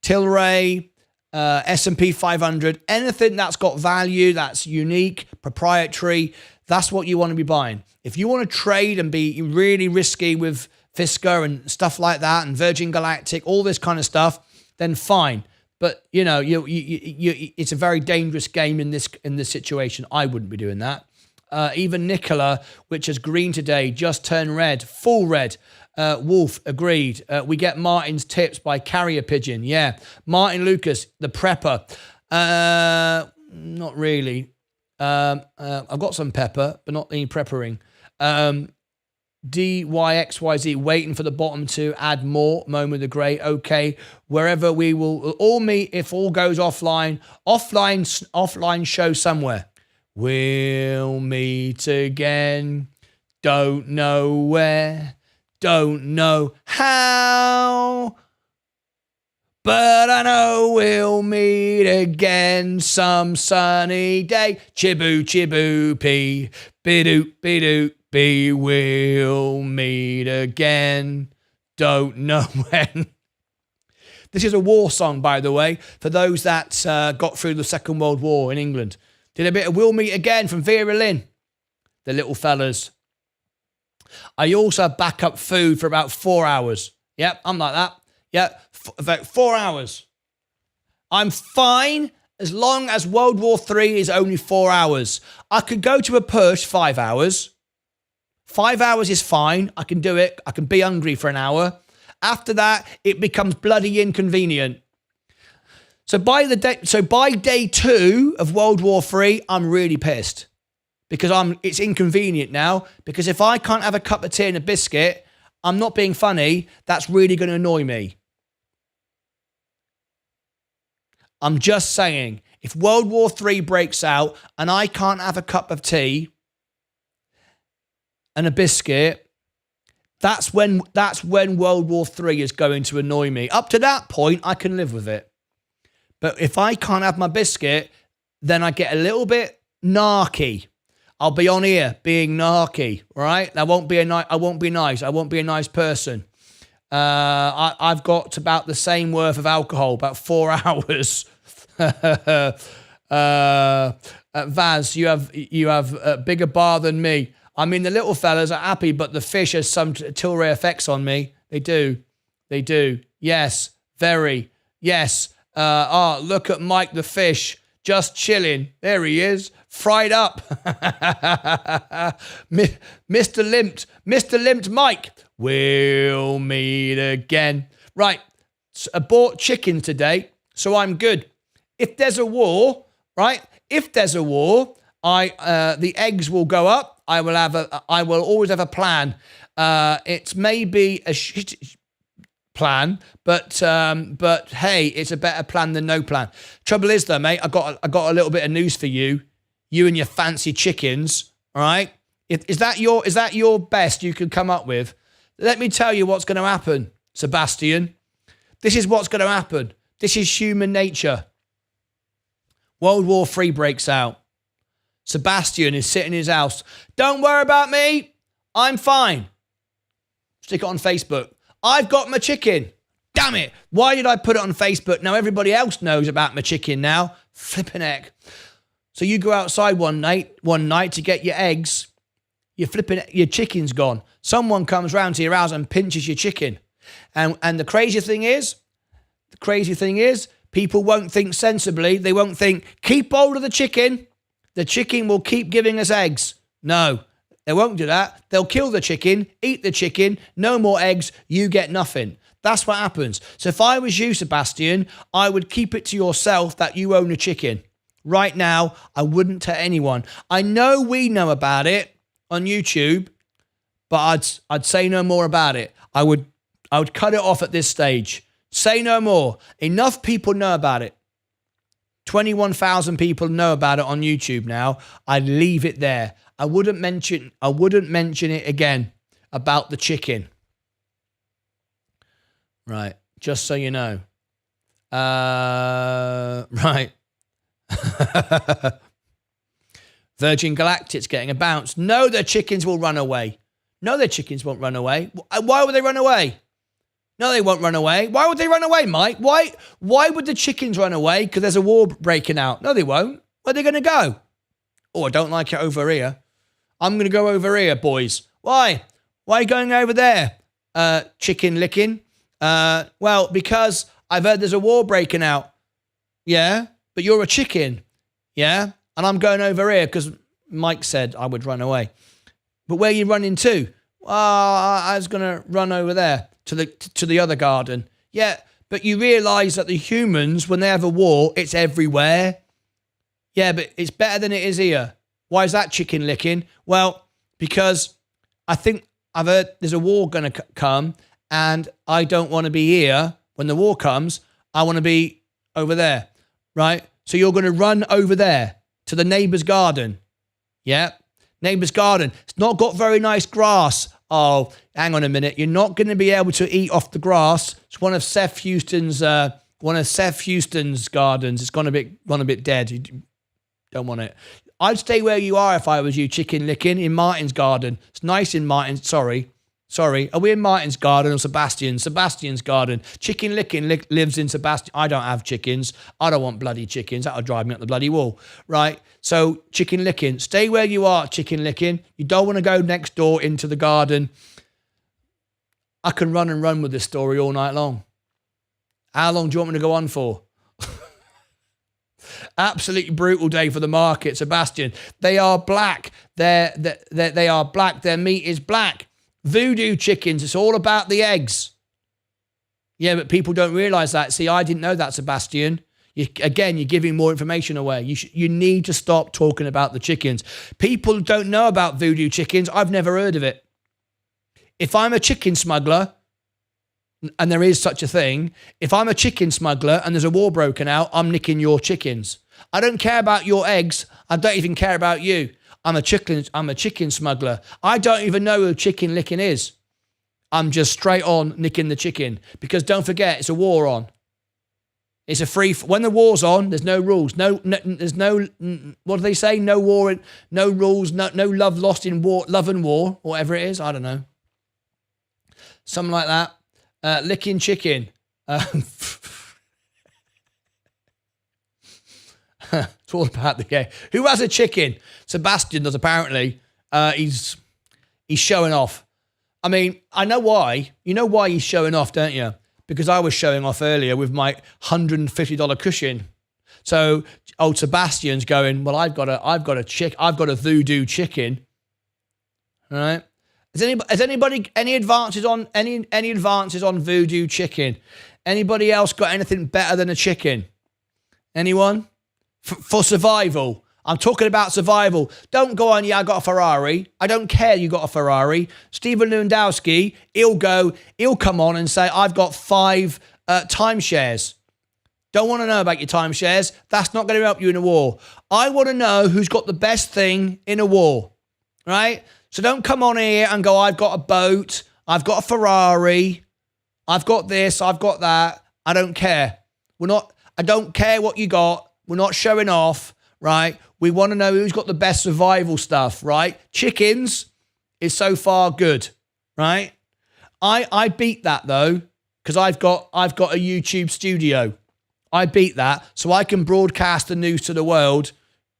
Tilray, S&P 500, anything that's got value, that's unique, proprietary, that's what you want to be buying. If you want to trade and be really risky with Fisker and stuff like that, and Virgin Galactic, all this kind of stuff, then fine. But you know, it's a very dangerous game in this situation. I wouldn't be doing that. Even Nikola, which is green today, just turned red, full red. Wolf, agreed. We get Martin's tips by Carrier Pigeon. Yeah. Martyn Lucas, the prepper. Not really. I've got some pepper, but not any preppering. DYXYZ, waiting for the bottom to add more. Moment of the Grey. Okay. Wherever we will all meet, if all goes offline show somewhere. We'll meet again. Don't know where. Don't know how, but I know we'll meet again some sunny day. Chiboo, chiboo, pee, bidoo, bidoo, bee. We'll meet again. Don't know when. This is a war song, by the way, for those that got through the Second World War in England. Did a bit of We'll Meet Again from Vera Lynn. The little fellas. I also have backup food for about 4 hours. Yep, I'm like that. Yep, about 4 hours. I'm fine as long as World War III is only 4 hours. I could go to a push 5 hours. 5 hours is fine. I can do it. I can be hungry for an hour. After that, it becomes bloody inconvenient. So by day 2 of World War III, I'm really pissed. Because it's inconvenient now. Because if I can't have a cup of tea and a biscuit, I'm not being funny, that's really going to annoy me. I'm just saying, if World War III breaks out and I can't have a cup of tea and a biscuit, that's when World War III is going to annoy me. Up to that point, I can live with it. But if I can't have my biscuit, then I get a little bit narky. I'll be on here being narky, right? I won't be nice. I won't be a nice person. I've got about the same worth of alcohol, about 4 hours. Vaz, you have a bigger bar than me. I mean, the little fellas are happy, but the fish has some Tilray effects on me. They do. Yes, very. Yes. Look at Mike the Fish. Just chilling. There he is. Fried up. Mr. Limped Mike. We'll meet again. Right. I bought chicken today, so I'm good. If there's a war, right? The eggs will go up. I will always have a plan. It's maybe a shit plan, but hey, it's a better plan than no plan. Trouble is though, mate, I got a little bit of news for you. You and your fancy chickens, all right? Is that your best you can come up with? Let me tell you what's going to happen, Sebastian. This is what's going to happen. This is human nature. World War III breaks out. Sebastian is sitting in his house. Don't worry about me. I'm fine. Stick it on Facebook. I've got my chicken. Damn it. Why did I put it on Facebook? Now everybody else knows about my chicken now. Flipping heck. So you go outside one night to get your eggs. Your chicken's gone. Someone comes round to your house and pinches your chicken. And the crazy thing is, people won't think sensibly. They won't think, keep hold of the chicken. The chicken will keep giving us eggs. No, they won't do that. They'll kill the chicken, eat the chicken, no more eggs, you get nothing. That's what happens. So if I was you, Sebastian, I would keep it to yourself that you own a chicken. Right now, I wouldn't tell anyone. I know we know about it on YouTube, but I'd say no more about it. I would cut it off at this stage. Say no more. Enough people know about it. 21,000 people know about it on YouTube now. I'd leave it there. I wouldn't mention it again about the chicken. Right. Just so you know. Right. Virgin Galactic's getting a bounce. No, their chickens will run away. No, their chickens won't run away. Why would they run away? No, they won't run away. Why would they run away, Mike? Why would the chickens run away? Because there's a war breaking out. No, they won't. Where are they going to go? Oh, I don't like it over here. I'm going to go over here, boys. Why? Why are you going over there? Chicken licking. Well, because I've heard there's a war breaking out. Yeah, but you're a chicken. Yeah, and I'm going over here because Mike said I would run away. But where are you running to? I was going to run over there to the other garden. Yeah, but you realise that the humans, when they have a war, it's everywhere. Yeah, but it's better than it is here. Why is that chicken licking? Well, because I think I've heard there's a war going to come, and I don't want to be here when the war comes. I want to be over there, right? So you're going to run over there to the neighbour's garden. Yeah, neighbour's garden. It's not got very nice grass. Oh, hang on a minute. You're not going to be able to eat off the grass. It's one of Seth Houston's gardens. It's gone a bit dead. You don't want it. I'd stay where you are if I was you, chicken licking, in Martyn's garden. It's nice in Martyn's. Sorry. Are we in Martyn's garden or Sebastian's? Sebastian's garden. Chicken licking lives in Sebastian. I don't have chickens. I don't want bloody chickens. That'll drive me up the bloody wall. Right? So chicken licking. Stay where you are, chicken licking. You don't want to go next door into the garden. I can run with this story all night long. How long do you want me to go on for? Absolutely brutal day for the market, Sebastian. They are black. They are black. Their meat is black. Voodoo chickens, it's all about the eggs. Yeah, but people don't realise that. See, I didn't know that, Sebastian. You're giving more information away. You need to stop talking about the chickens. People don't know about voodoo chickens. I've never heard of it. If I'm a chicken smuggler, and there is such a thing, if I'm a chicken smuggler and there's a war broken out, I'm nicking your chickens. I don't care about your eggs. I don't even care about you. I'm a chicken smuggler. I don't even know who chicken licking is. I'm just straight on nicking the chicken. Because don't forget, it's a war on. It's a when the war's on, there's no rules. There's no, what do they say? No war, no rules, no love lost in war, love and war, whatever it is. I don't know. Something like that. Licking chicken. It's all about the game. Who has a chicken? Sebastian does, apparently. He's showing off. I mean, I know why. You know why he's showing off, don't you? Because I was showing off earlier with my $150 cushion. So old Sebastian's going, well, I've got a voodoo chicken. All right. Has anybody any advances on voodoo chicken? Anybody else got anything better than a chicken? Anyone? For survival. I'm talking about survival. Don't go on, yeah, I got a Ferrari. I don't care you got a Ferrari. Stephen Lewandowski, he'll come on and say, I've got 5 timeshares. Don't want to know about your timeshares. That's not going to help you in a war. I want to know who's got the best thing in a war, right? So don't come on here and go, I've got a boat, I've got a Ferrari, I've got this, I've got that. I don't care. I don't care what you got. We're not showing off, right? We want to know who's got the best survival stuff, right? Chickens is so far good, right? I beat that though, because I've got a YouTube studio. I beat that, so I can broadcast the news to the world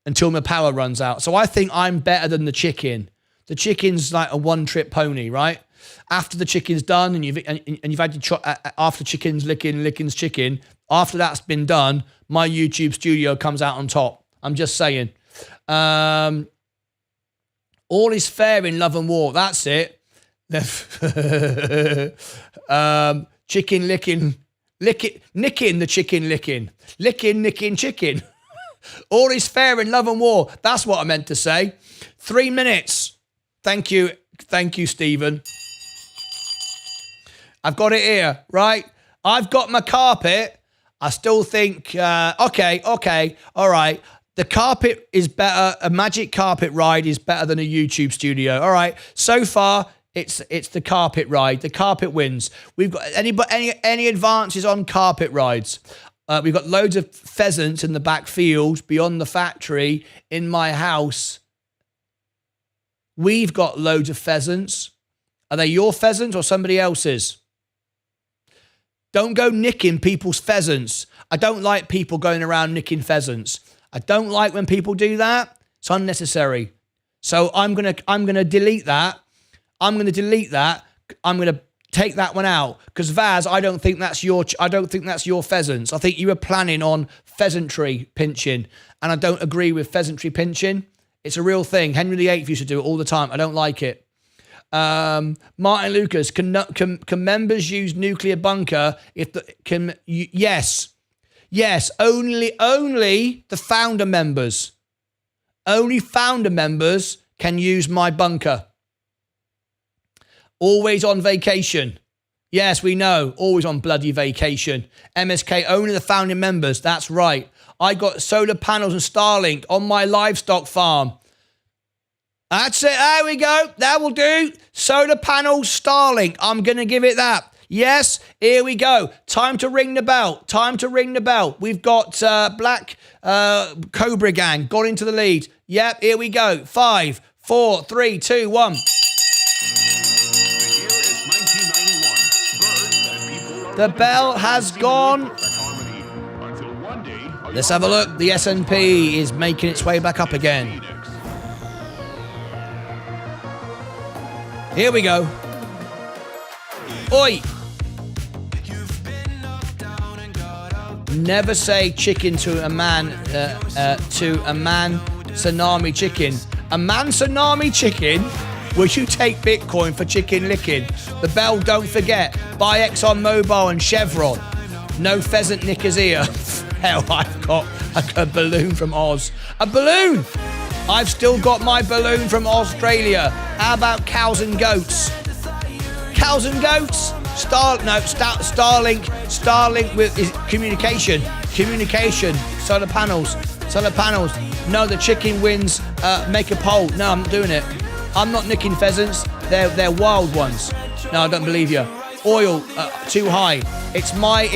until my power runs out. So I think I'm better than the chicken. The chicken's like a one-trick pony, right? After the chicken's done, and you've had your after chicken's licking's chicken. After that's been done, my YouTube studio comes out on top. I'm just saying. All is fair in love and war. That's it. Chicken nicking the chicken nicking chicken. All is fair in love and war. That's what I meant to say. 3 minutes. Thank you Thank you, Stephen. I've got it here, right? I've got my carpet. I still think, okay, all right. The carpet is better. A magic carpet ride is better than a YouTube studio. All right. So far, it's the carpet ride. The carpet wins. We've got any advances on carpet rides? We've got loads of pheasants in the back field beyond the factory in my house. We've got loads of pheasants. Are they your pheasants or somebody else's? Don't go nicking people's pheasants. I don't like people going around nicking pheasants. I don't like when people do that. It's unnecessary. So I'm gonna delete that. I'm gonna take that one out because Vaz, I don't think that's your pheasants. I think you were planning on pheasantry pinching, and I don't agree with pheasantry pinching. It's a real thing. Henry VIII used to do it all the time. I don't like it. Martyn Lucas, can members use nuclear bunker yes, only the founder members. Only founder members can use my bunker. Always on vacation. Yes, we know. Always on bloody vacation. MSK, only the founding members. That's right. I got solar panels and Starlink on my livestock farm. That's it. There we go. That will do. Solar panels, Starlink. I'm going to give it that. Yes, here we go. Time to ring the bell. Time to ring the bell. We've got Black Cobra Gang got into the lead. Yep, here we go. 5, 4, 3, 2, 1. The bell has gone. Let's have a look. The S&P is making its way back up again. Here we go. Oi! Never say chicken to a man, tsunami chicken. A man tsunami chicken? Will you take Bitcoin for chicken licking? The bell, don't forget. Buy ExxonMobil and Chevron. No pheasant knickers here. Hell, I've got a balloon from Oz. A balloon! I've still got my balloon from Australia. How about cows and goats? Cows and goats? Starlink with is communication. Solar panels. No, the chicken wins. Make a poll. No, I'm not doing it. I'm not nicking pheasants. They're wild ones. No, I don't believe you. Oil too high. It's my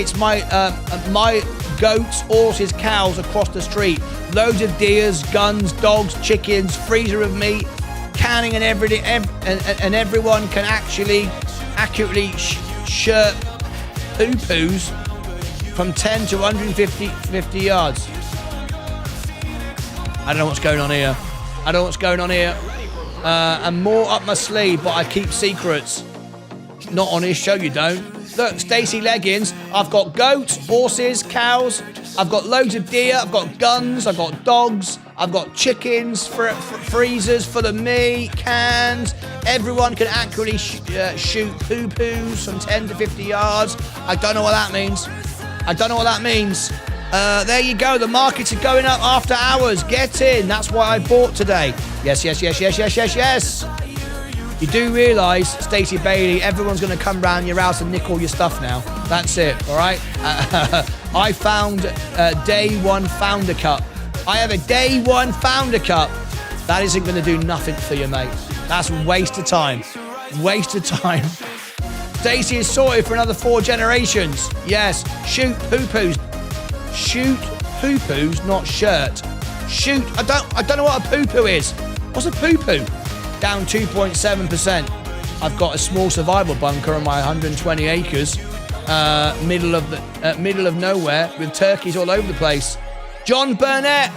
goats, horses, cows across the street. Loads of deers, guns, dogs, chickens, freezer of meat, canning and everything, and everyone can actually accurately shirt poo-poos from 10 to 150 yards. I don't know what's going on here. And more up my sleeve, but I keep secrets. Not on this show, you don't. Look, Stacey Leggins, I've got goats, horses, cows, I've got loads of deer, I've got guns, I've got dogs, I've got chickens, freezers full of meat, cans. Everyone can accurately shoot poo-poos from 10 to 50 yards. I don't know what that means. There you go. The markets are going up after hours. Get in. That's why I bought today. Yes. You do realise, Stacey Bailey, everyone's going to come round your house and nick all your stuff now. That's it, all right? I found day one founder cup. I have a day one founder cup. That isn't going to do nothing for you, mate. That's a waste of time. Stacey is sorted for another 4 generations. Yes, shoot poo-poos. Shoot poo-poos, not shirt. Shoot, I don't know what a poo-poo is. What's a poo-poo? Down 2.7%. I've got a small survival bunker on my 120 acres, middle of nowhere, with turkeys all over the place. John Burnett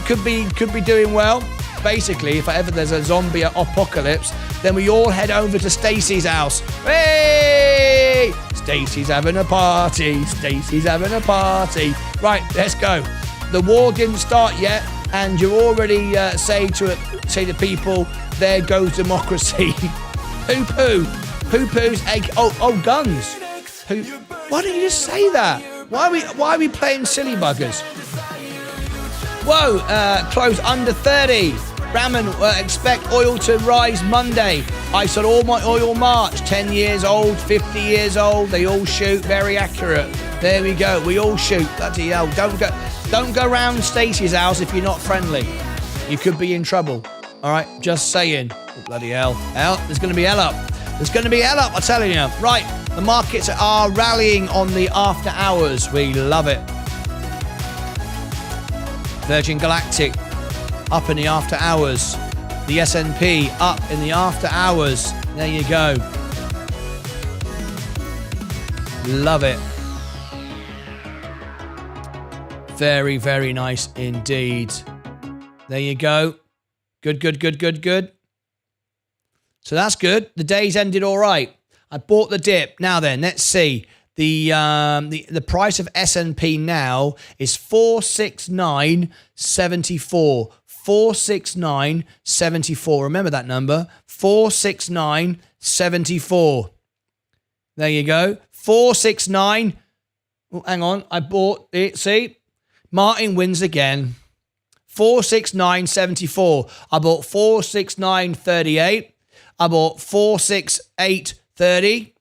could be doing well. Basically, if there's a zombie apocalypse, then we all head over to Stacey's house. Hey! Stacey's having a party. Right, let's go. The war didn't start yet, and you already say to people, there goes democracy. Poo-poos, egg. Oh, guns. Why don't you just say that? Why are we playing silly buggers? Whoa, close under 30. Raman, expect oil to rise Monday. I sold all my oil March. 10 years old, 50 years old. They all shoot. Very accurate. There we go. We all shoot. Bloody hell. Don't go round Stacey's house if you're not friendly. You could be in trouble. All right, just saying. Oh, bloody hell. Hell, there's going to be hell up. There's going to be hell up, I'm telling you. Right, the markets are rallying on the after hours. We love it. Virgin Galactic up in the after hours. The S&P up in the after hours. There you go. Love it. Very, very nice indeed. There you go. Good. So that's good. The day's ended all right. I bought the dip. Now then, let's see. The price of S&P now is 469.74. 469.74. Remember that number. 469.74. There you go. 469. Oh, hang on. I bought it. See? Martyn wins again. 469.74. I bought 469.38. I bought 468.30.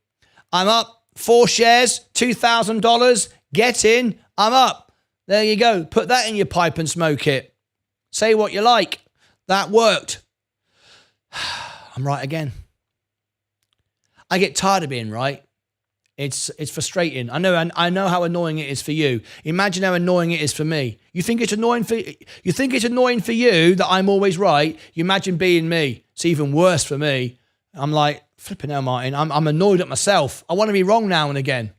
I'm up 4 shares, $2,000. Get in. I'm up. There you go. Put that in your pipe and smoke it. Say what you like. That worked. I'm right again. I get tired of being right. It's frustrating. I know how annoying it is for you. Imagine how annoying it is for me. You think it's annoying for you that I'm always right. You imagine being me. It's even worse for me. I'm like, flipping hell, Martyn. I'm annoyed at myself. I want to be wrong now and again.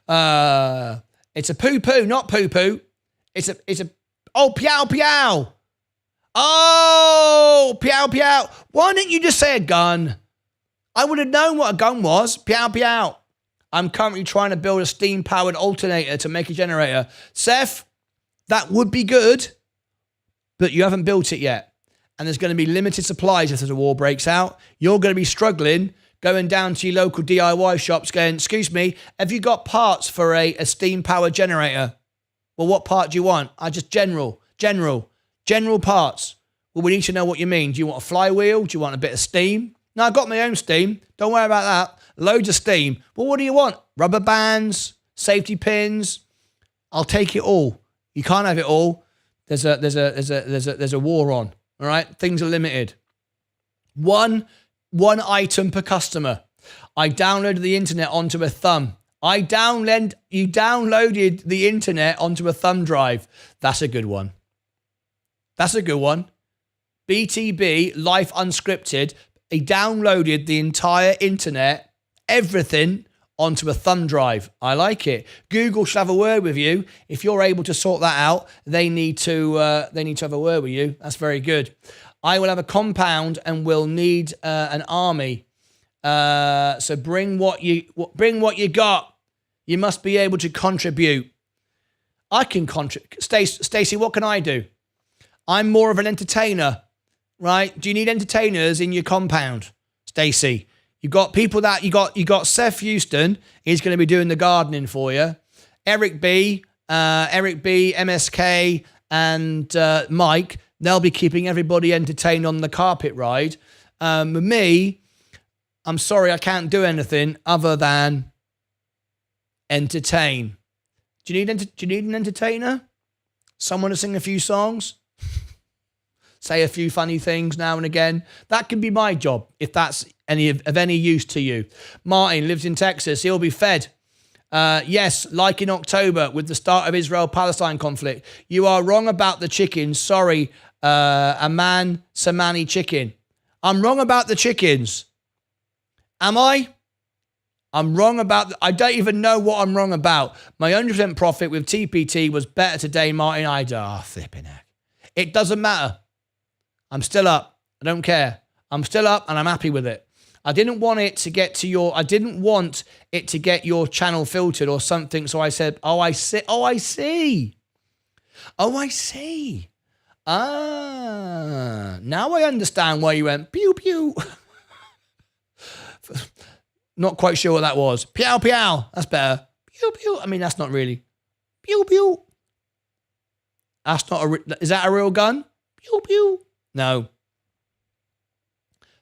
It's a poo-poo, not poo-poo. It's a oh, pew-pew. Oh, pew-pew. Why didn't you just say a gun? I would have known what a gun was. Pew-pew. I'm currently trying to build a steam-powered alternator to make a generator. Seth, that would be good, but you haven't built it yet. And there's going to be limited supplies if the war breaks out. You're going to be struggling, going down to your local DIY shops going, excuse me, have you got parts for a steam-powered generator? Well, what part do you want? Just general parts. Well, we need to know what you mean. Do you want a flywheel? Do you want a bit of steam? No, I got my own steam. Don't worry about that. Loads of steam. Well, what do you want? Rubber bands, safety pins. I'll take it all. You can't have it all. There's a war on. All right, things are limited. One item per customer. I downloaded the internet onto a thumb. You downloaded the internet onto a thumb drive. That's a good one. BTB, Life Unscripted. He downloaded the entire internet, everything, onto a thumb drive. I like it. Google should have a word with you. If you're able to sort that out, they need to have a word with you. That's very good. I will have a compound and will need an army. So bring what you got. You must be able to contribute. I can contribute. Stacey, what can I do? I'm more of an entertainer, right? Do you need entertainers in your compound, Stacey? You got people that you got Seth Houston. He's going to be doing the gardening for you. Eric B, MSK, and Mike. They'll be keeping everybody entertained on the carpet ride. Me, I'm sorry, I can't do anything other than entertain. Do you need an entertainer? Someone to sing a few songs? Say a few funny things now and again. That can be my job if that's of any use to you. Martyn lives in Texas. He'll be fed. Yes, like in October with the start of Israel-Palestine conflict. You are wrong about the chickens. Sorry, Aman Samani chicken. I'm wrong about the chickens. Am I? I'm wrong about... I don't even know what I'm wrong about. My 100% profit with TPT was better today, Martyn. Flipping heck. It doesn't matter. I'm still up. I don't care. I'm still up and I'm happy with it. I didn't want it to get your channel filtered or something. So I said, I see. Now I understand why you went pew pew. Not quite sure what that was. Pew pew. That's better. Pew pew. I mean, that's not really. Pew pew. That's not is that a real gun? Pew, pew. No.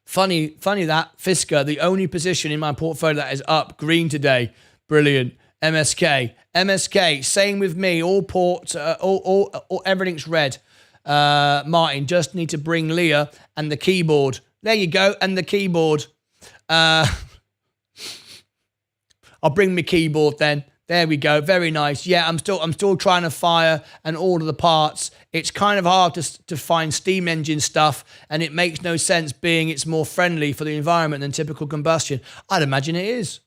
Funny that. Fisker, the only position in my portfolio that is up green today. Brilliant. MSK, same with me. All ports, all everything's red. Martin, just need to bring Leah and the keyboard. There you go, and the keyboard. I'll bring my keyboard then. There we go. Very nice. Yeah, I'm still trying to fire and order the parts. It's kind of hard to find steam engine stuff, and it makes no sense being it's more friendly for the environment than typical combustion. I'd imagine it is.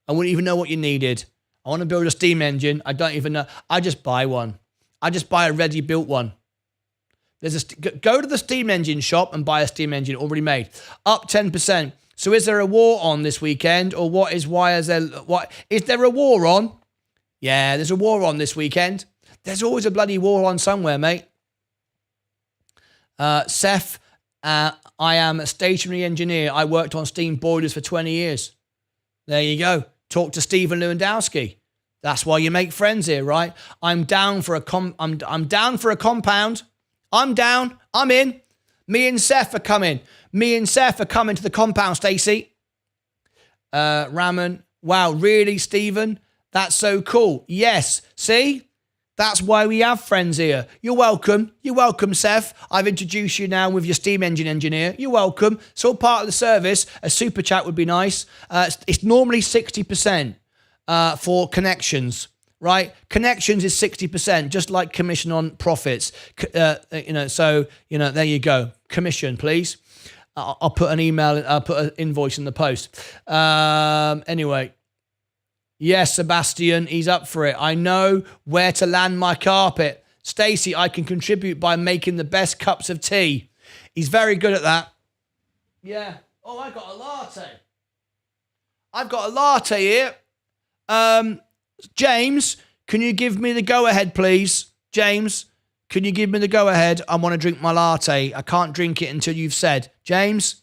I wouldn't even know what you needed. I want to build a steam engine. I don't even know. I just buy one. I just buy a ready-built one. Go to the steam engine shop and buy a steam engine already made. Up 10%. So is there a war on this weekend, or is there a war on? Yeah, there's a war on this weekend. There's always a bloody war on somewhere, mate. Seth, I am a stationary engineer. I worked on steam boilers for 20 years. There you go. Talk to Stephen Lewandowski. That's why you make friends here, right? I'm down for a compound. I'm down. I'm in. Me and Seth are coming. To the compound, Stacey. Raman. Wow, really, Stephen? That's so cool. Yes. See? That's why we have friends here. You're welcome. You're welcome, Seth. I've introduced you now with your steam engine engineer. You're welcome. It's all part of the service. A super chat would be nice. It's normally 60% for connections. Right? Connections is 60%, just like commission on profits. There you go. Commission, please. I'll put an email, I'll put an invoice in the post. Anyway. Yes, Sebastian, he's up for it. I know where to land my carpet. Stacey, I can contribute by making the best cups of tea. He's very good at that. Yeah. Oh, I got a latte. I've got a latte here. James, can you give me the go-ahead, please? James, can you give me the go-ahead? I want to drink my latte. I can't drink it until you've said. James!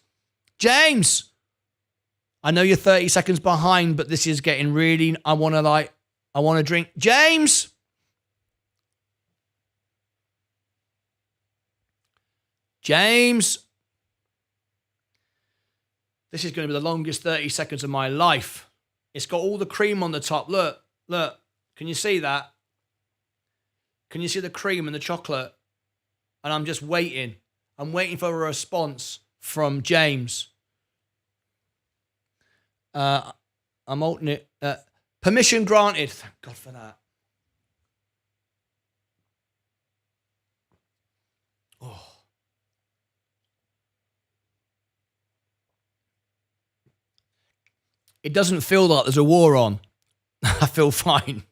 I know you're 30 seconds behind, but this is getting really... I want to drink. James! This is going to be the longest 30 seconds of my life. It's got all the cream on the top. Look. Can you see that? Can you see the cream and the chocolate? And I'm just waiting. I'm waiting for a response from James. I'm alternate. Permission granted. Thank God for that. Oh. It doesn't feel like there's a war on. I feel fine.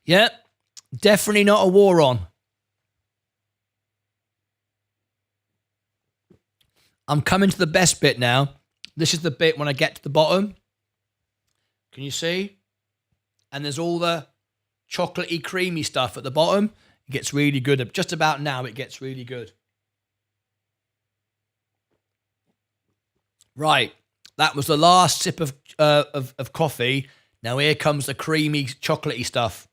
Yeah, definitely not a war on. I'm coming to the best bit now. This is the bit when I get to the bottom. Can you see? And there's all the chocolatey, creamy stuff at the bottom. It gets really good. Just about now, it gets really good. Right. That was the last sip of coffee. Now here comes the creamy, chocolatey stuff.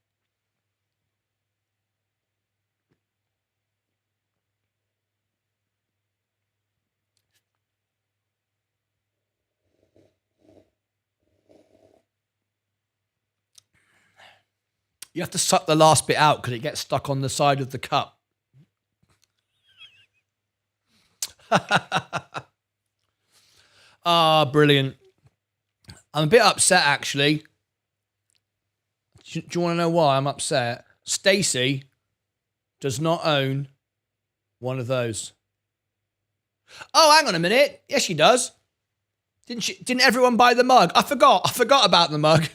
You have to suck the last bit out because it gets stuck on the side of the cup. Brilliant. I'm a bit upset, actually. Do you want to know why I'm upset? Stacey does not own one of those. Oh, hang on a minute. Yes, she does. Didn't everyone buy the mug? I forgot about the mug.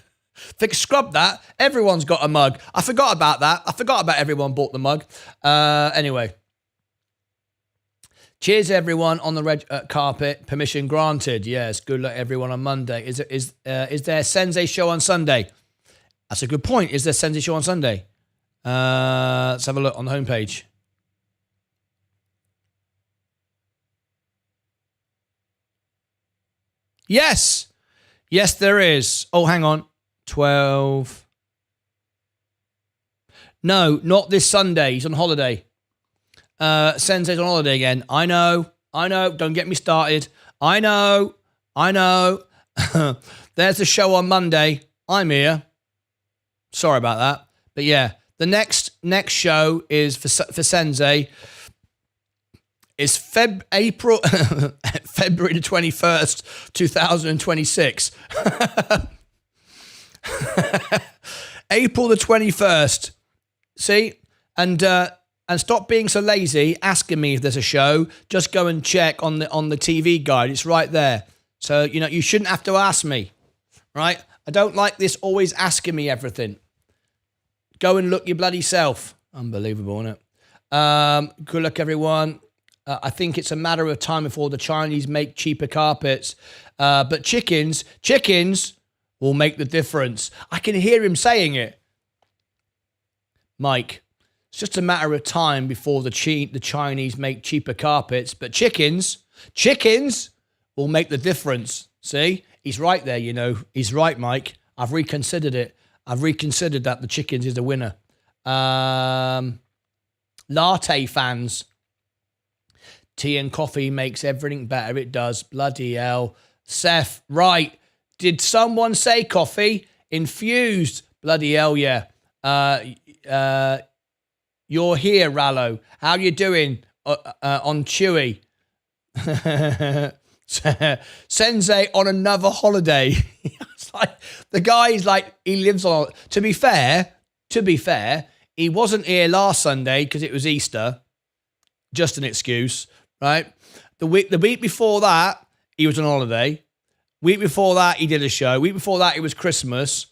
Scrub that. Everyone's got a mug. I forgot about that. I forgot about everyone bought the mug. Anyway. Cheers, everyone on the red carpet. Permission granted. Yes, good luck, everyone, on Monday. Is there Sensei show on Sunday? That's a good point. Is there Sensei show on Sunday? Let's have a look on the homepage. Yes. Yes, there is. Oh, hang on. 12. No, not this Sunday. He's on holiday. Sensei's on holiday again. I know. Don't get me started. I know. There's the show on Monday. I'm here. Sorry about that. But yeah, the next show is for Sensei. It's February the 21st, 2026. April the 21st. See? And stop being so lazy asking me if there's a show. Just go and check on the TV guide. It's right there. So, you shouldn't have to ask me, right? I don't like this always asking me everything. Go and look your bloody self. Unbelievable, isn't it? Good luck, everyone. I think it's a matter of time before the Chinese make cheaper carpets. But chickens will make the difference. I can hear him saying it. Mike, it's just a matter of time before the Chinese make cheaper carpets. But chickens will make the difference. See? He's right there, He's right, Mike. I've reconsidered it. I've reconsidered that the chickens is the winner. Latte fans. Tea and coffee makes everything better. It does. Bloody hell. Seth, right. Did someone say coffee? Infused. Bloody hell, yeah. You're here, Rallo. How you doing on Chewy? Sensei on another holiday. It's like, the guy's like, he lives on. To be fair, he wasn't here last Sunday because it was Easter. Just an excuse, right? The week before that, he was on holiday. Week before that, he did a show. Week before that, it was Christmas.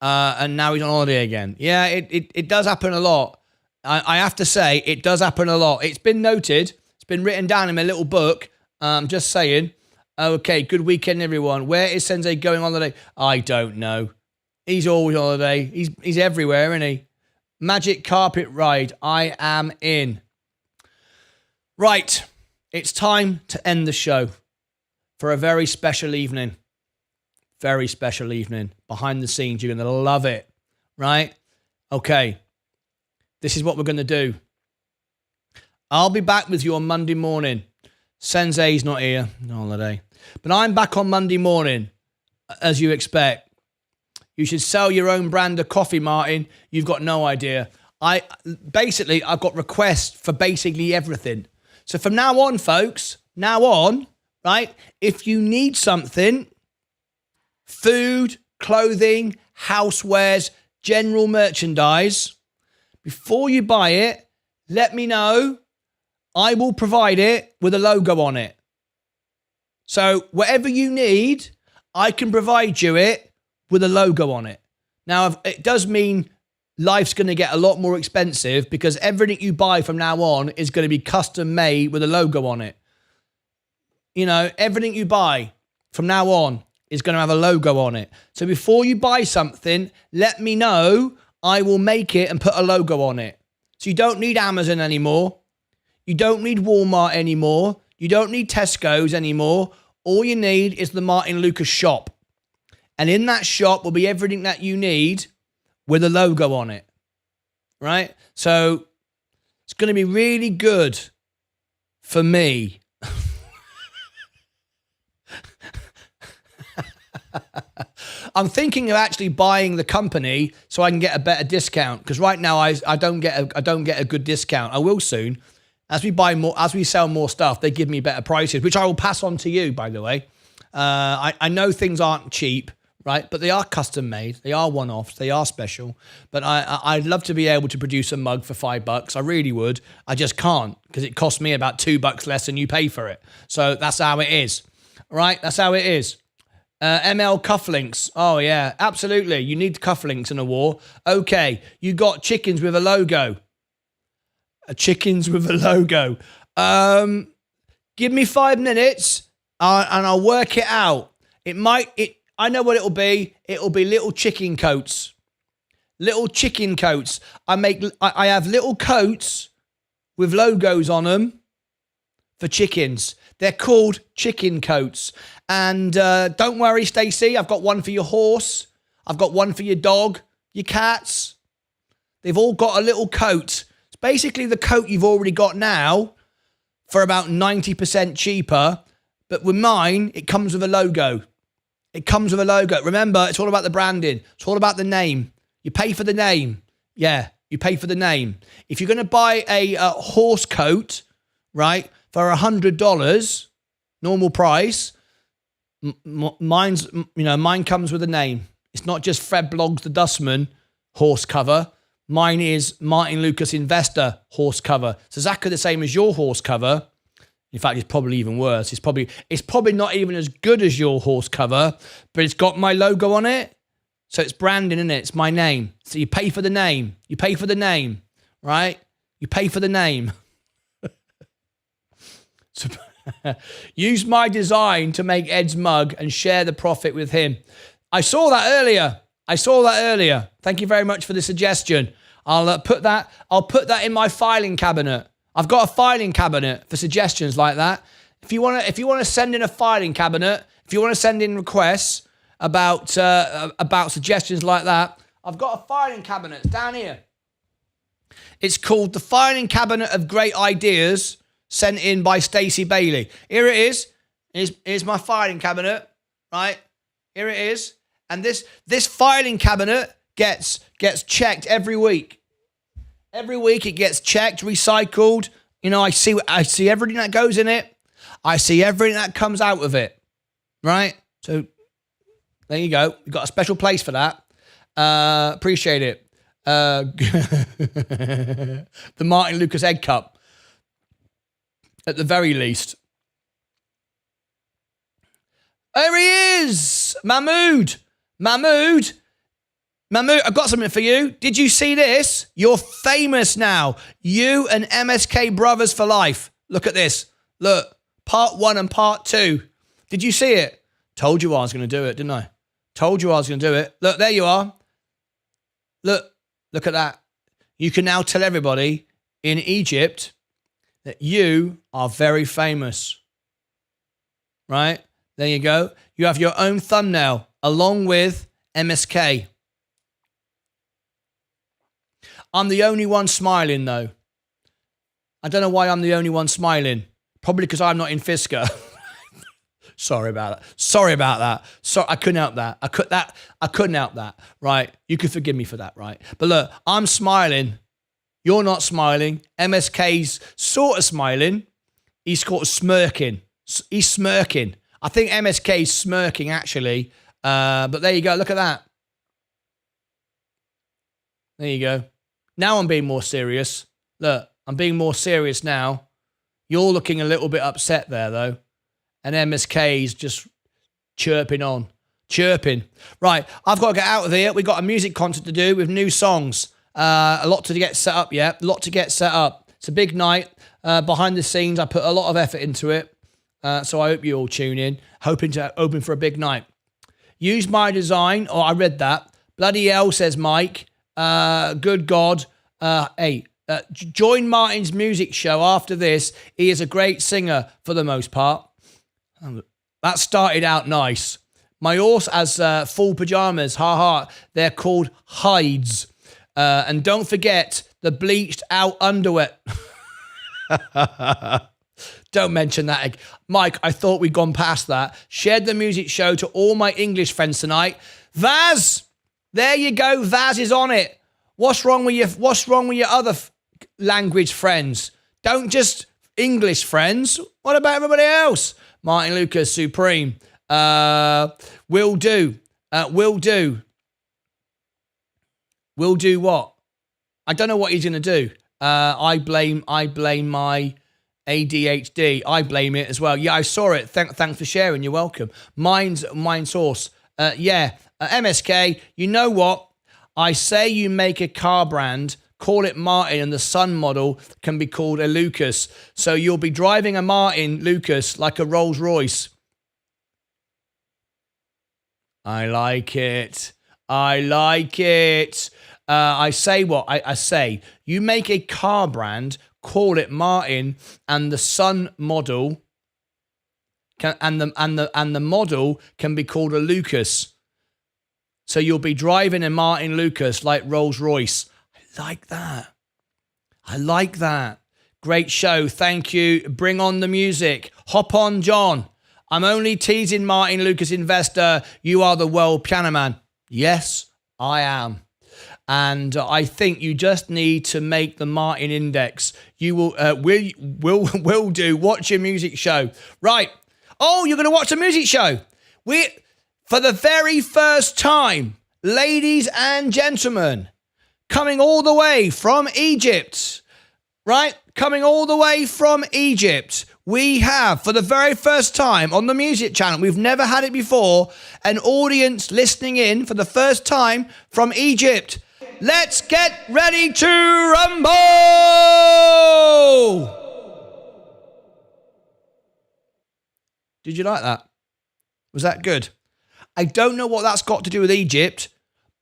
And now he's on holiday again. Yeah, it does happen a lot. I have to say, it does happen a lot. It's been noted. It's been written down in my little book. Just saying. Okay, good weekend, everyone. Where is Sensei going on holiday? I don't know. He's always on holiday. He's everywhere, isn't he? Magic carpet ride. I am in. Right. It's time to end the show for a very special evening. Very special evening. Behind the scenes. You're going to love it. Right? Okay. This is what we're going to do. I'll be back with you on Monday morning. Sensei's not here. No holiday. But I'm back on Monday morning, as you expect. You should sell your own brand of coffee, Martyn. You've got no idea. I've got requests for basically everything. So from now on, folks, right, if you need something, food, clothing, housewares, general merchandise, before you buy it, let me know. I will provide it with a logo on it. So whatever you need, I can provide you it with a logo on it. Now, it does mean life's going to get a lot more expensive because everything you buy from now on is going to be custom made with a logo on it. Everything you buy from now on is going to have a logo on it. So before you buy something, let me know. I will make it and put a logo on it. So you don't need Amazon anymore. You don't need Walmart anymore. You don't need Tesco's anymore. All you need is the Martyn Lucas shop. And in that shop will be everything that you need with a logo on it. Right? So it's going to be really good for me. I'm thinking of actually buying the company so I can get a better discount. Because right now I don't get a good discount. I will soon. As we sell more stuff, they give me better prices, which I will pass on to you, by the way. I know things aren't cheap, right? But they are custom made. They are one-offs. They are special. But I'd love to be able to produce a mug for $5. I really would. I just can't because it costs me about $2 less than you pay for it. So that's how it is, right? That's how it is. ML cufflinks. Oh, yeah, absolutely. You need cufflinks in a war. Okay, you got chickens with a logo. Chickens with a logo. Give me 5 minutes and I'll work it out. I know what it'll be. It'll be little chicken coats. Little chicken coats. I have little coats with logos on them for chickens. They're called chicken coats. And don't worry, Stacey. I've got one for your horse. I've got one for your dog, your cats. They've all got a little coat. It's basically the coat you've already got now for about 90% cheaper. But with mine, it comes with a logo. It comes with a logo. Remember, it's all about the branding. It's all about the name. You pay for the name. Yeah, you pay for the name. If you're going to buy a horse coat, right, for $100, normal price, mine comes with a name. It's not just Fred Bloggs the Dustman horse cover. Mine is Martyn Lucas Investor horse cover. It's exactly the same as your horse cover. In fact, it's probably even worse. It's probably not even as good as your horse cover, but it's got my logo on it. So it's branding, isn't it? It's my name. So you pay for the name. You pay for the name, right? You pay for the name. So, use my design to make Ed's mug and share the profit with him. I saw that earlier. Thank you very much for the suggestion. I'll put that in my filing cabinet. I've got a filing cabinet for suggestions like that. If you want to send in a filing cabinet, if you want to send in requests about suggestions like that, I've got a filing cabinet down here. It's called the Filing Cabinet of Great Ideas, sent in by Stacey Bailey. Here it is. Here's my filing cabinet, right? Here it is. And this filing cabinet gets checked every week. Every week it gets checked, recycled. You know, I see everything that goes in it. I see everything that comes out of it. Right? So there you go. We've got a special place for that. Appreciate it. The Martyn Lucas Egg Cup. At the very least. There he is! Mahmood, I've got something for you. Did you see this? You're famous now. You and MSK Brothers for life. Look at this. Look, part 1 and part 2. Did you see it? Told you I was going to do it, didn't I? Told you I was going to do it. Look, there you are. Look at that. You can now tell everybody in Egypt that you are very famous. Right? There you go. You have your own thumbnail along with MSK. I'm the only one smiling, though. I don't know why I'm the only one smiling. Probably because I'm not in Fisker. Sorry about that. Sorry, I couldn't help that. I couldn't help that. Right? You can forgive me for that, right? But look, I'm smiling. You're not smiling. MSK's sort of smiling. He's sort of smirking. He's smirking. I think MSK's smirking, actually. But there you go. Look at that. There you go. Now I'm being more serious. Look, I'm being more serious now. You're looking a little bit upset there, though. And MSK's just chirping on. Chirping. Right, I've got to get out of here. We've got a music concert to do with new songs. A lot to get set up, yeah? A lot to get set up. It's a big night. Behind the scenes, I put a lot of effort into it. So I hope you all tune in. Hoping to open for a big night. Use my design. Oh, I read that. Bloody hell, says Mike. Good God. Join Martyn's music show after this. He is a great singer for the most part. That started out nice. My horse has full pajamas. Ha ha. They're called hides. And don't forget the bleached out underwear. Don't mention that. Mike, I thought we'd gone past that. Shared the music show to all my English friends tonight. Vaz! There you go. Vaz is on it. What's wrong with your other language friends? Don't just English friends. What about everybody else? Martyn Lucas Supreme. Will do. Will do what? I don't know what he's going to do. I blame my ADHD. I blame it as well. Yeah, I saw it. Thanks for sharing. You're welcome. Mine's source. MSK, you know what? I say you make a car brand, call it Martyn, and the Sun model can be called a Lucas. So you'll be driving a Martyn Lucas like a Rolls Royce. I like it. I say what? I say you make a car brand, call it Martyn, and the Sun model and the model can be called a Lucas. So you'll be driving a Martyn Lucas like Rolls Royce. I like that. I like that. Great show. Thank you. Bring on the music. Hop on, John. I'm only teasing Martyn Lucas Investor. You are the world piano man. Yes, I am. And I think you just need to make the Martyn Index. You will do. Watch a music show. Right. Oh, you're going to watch a music show. For the very first time, ladies and gentlemen, coming all the way from Egypt, right? Coming all the way from Egypt, we have, for the very first time on the music channel, we've never had it before, an audience listening in for the first time from Egypt. Let's get ready to rumble! Did you like that? Was that good? I don't know what that's got to do with Egypt,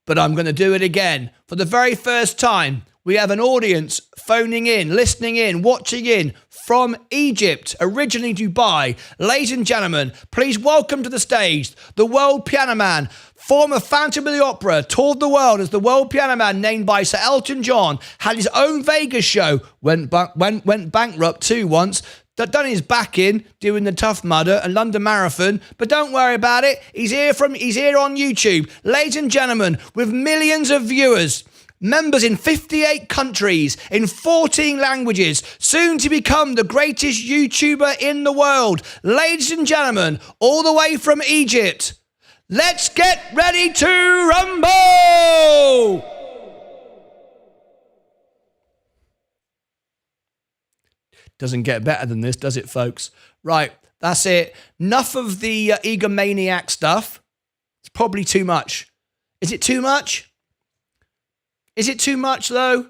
but I'm going to do it again. For the very first time, we have an audience phoning in, listening in, watching in from Egypt, originally Dubai. Ladies and gentlemen, please welcome to the stage the world piano man, former Phantom of the Opera, toured the world as the world piano man named by Sir Elton John, had his own Vegas show, went bankrupt too once, done his back in doing the Tough Mudder and London Marathon, but don't worry about it. He's here on YouTube. Ladies and gentlemen, with millions of viewers, members in 58 countries, in 14 languages, soon to become the greatest YouTuber in the world. Ladies and gentlemen, all the way from Egypt, let's get ready to rumble! Doesn't get better than this, does it, folks? Right, that's it. Enough of the egomaniac stuff. It's probably too much. Is it too much? Is it too much, though?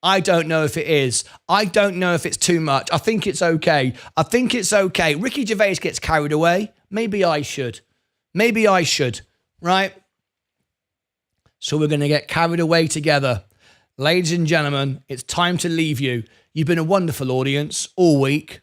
I don't know if it is. I don't know if it's too much. I think it's okay. I think it's okay. Ricky Gervais gets carried away. Maybe I should. Maybe I should, right? So we're going to get carried away together. Ladies and gentlemen, it's time to leave you. You've been a wonderful audience all week.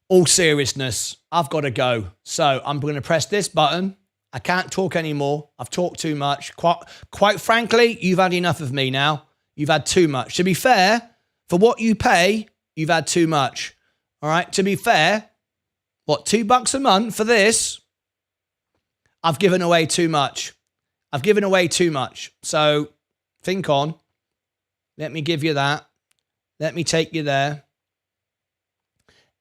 All seriousness, I've got to go. So I'm going to press this button. I can't talk anymore. I've talked too much. Quite frankly, you've had enough of me now. You've had too much. To be fair, for what you pay, you've had too much. All right? To be fair, what, $2 a month for this? I've given away too much. I've given away too much. So think on. Let me give you that. Let me take you there.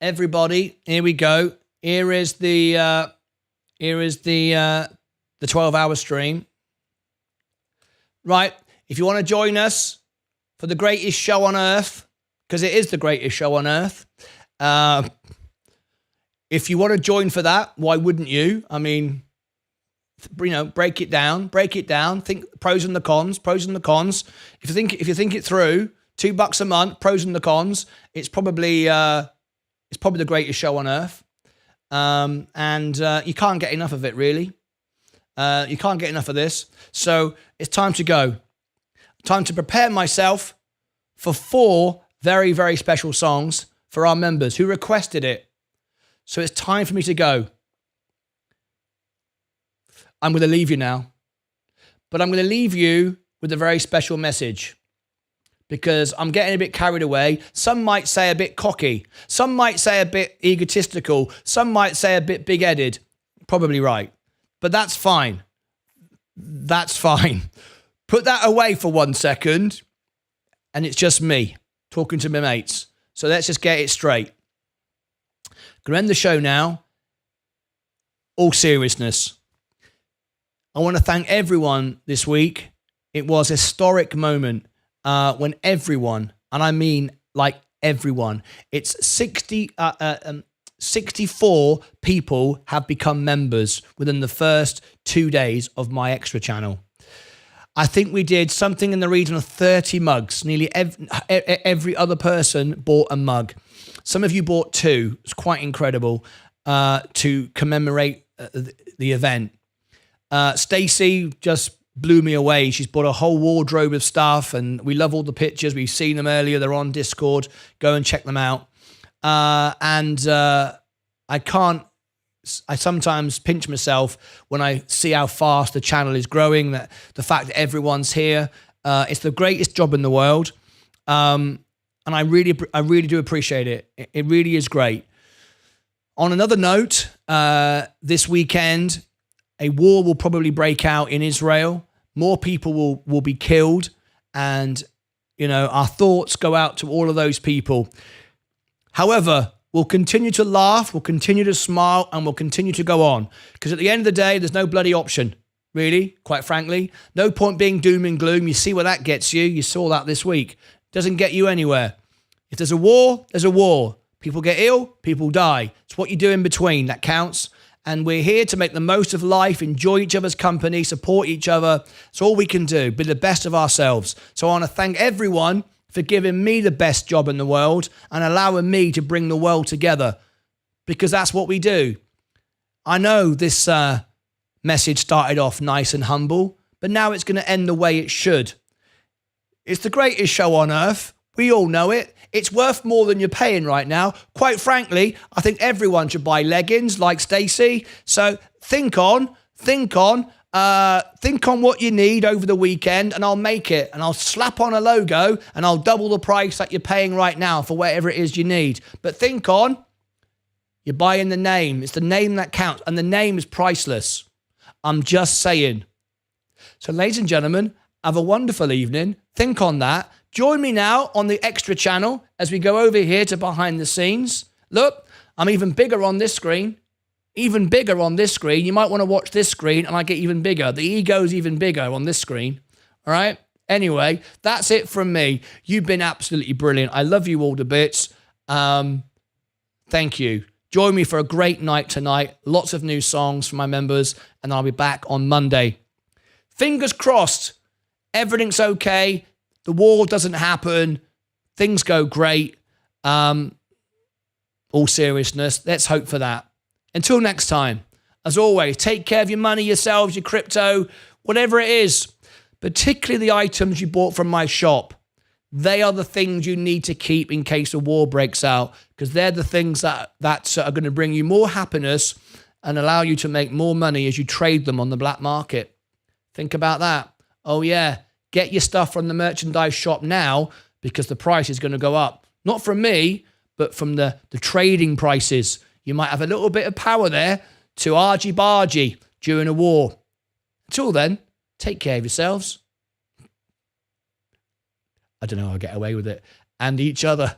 Everybody, here we go. Here is the 12-hour stream. Right. If you want to join us for the greatest show on earth, because it is the greatest show on earth. If you want to join for that, why wouldn't you? I mean, you know, break it down. Think pros and the cons. If you think it through, $2 a month, pros and the cons. It's probably the greatest show on earth, and you can't get enough of it, really. You can't get enough of this. So it's time to go. Time to prepare myself for 4 very, very special songs for our members who requested it. So it's time for me to go. I'm going to leave you now, but I'm going to leave you with a very special message, because I'm getting a bit carried away. Some might say a bit cocky. Some might say a bit egotistical. Some might say a bit big-headed. Probably right. But that's fine. That's fine. Put that away for 1 second, and it's just me talking to my mates. So let's just get it straight. Gonna end the show now. All seriousness. I want to thank everyone this week. It was a historic moment. When everyone, and I mean like everyone, it's 64 people have become members within the first 2 days of my extra channel. I think we did something in the region of 30 mugs. Nearly every other person bought a mug. Some of you bought 2. It's quite incredible to commemorate the event. Stacey just blew me away. She's bought a whole wardrobe of stuff, and we love all the pictures. We've seen them earlier. They're on Discord. Go and check them out. I sometimes pinch myself when I see how fast the channel is growing, that the fact that everyone's here. It's the greatest job in the world. And I really do appreciate it. It really is great. On another note, this weekend, a war will probably break out in Israel. More people will be killed. And, our thoughts go out to all of those people. However, we'll continue to laugh, we'll continue to smile, and we'll continue to go on. Because at the end of the day, there's no bloody option, really, quite frankly. No point being doom and gloom. You see where that gets you. You saw that this week. Doesn't get you anywhere. If there's a war, there's a war. People get ill, people die. It's what you do in between that counts. And we're here to make the most of life, enjoy each other's company, support each other. It's all we can do, be the best of ourselves. So I want to thank everyone for giving me the best job in the world and allowing me to bring the world together, because that's what we do. I know this message started off nice and humble, but now it's going to end the way it should. It's the greatest show on earth. We all know it. It's worth more than you're paying right now. Quite frankly, I think everyone should buy leggings like Stacey. So think on what you need over the weekend, and I'll make it. And I'll slap on a logo and I'll double the price that you're paying right now for whatever it is you need. But think on, you're buying the name. It's the name that counts, and the name is priceless. I'm just saying. So ladies and gentlemen, have a wonderful evening. Think on that. Join me now on the extra channel as we go over here to behind the scenes. Look, I'm even bigger on this screen. Even bigger on this screen. You might want to watch this screen and I get even bigger. The ego's even bigger on this screen. All right? Anyway, that's it from me. You've been absolutely brilliant. I love you all to bits. Thank you. Join me for a great night tonight. Lots of new songs from my members, and I'll be back on Monday. Fingers crossed. Everything's okay. The war doesn't happen. Things go great. All seriousness, let's hope for that. Until next time, as always, take care of your money, yourselves, your crypto, whatever it is, particularly the items you bought from my shop. They are the things you need to keep in case a war breaks out, because they're the things that are going to bring you more happiness and allow you to make more money as you trade them on the black market. Think about that. Oh yeah. Get your stuff from the merchandise shop now, because the price is going to go up. Not from me, but from the trading prices. You might have a little bit of power there to argy-bargy during a war. Until then, take care of yourselves. I don't know how I'll get away with it. And each other.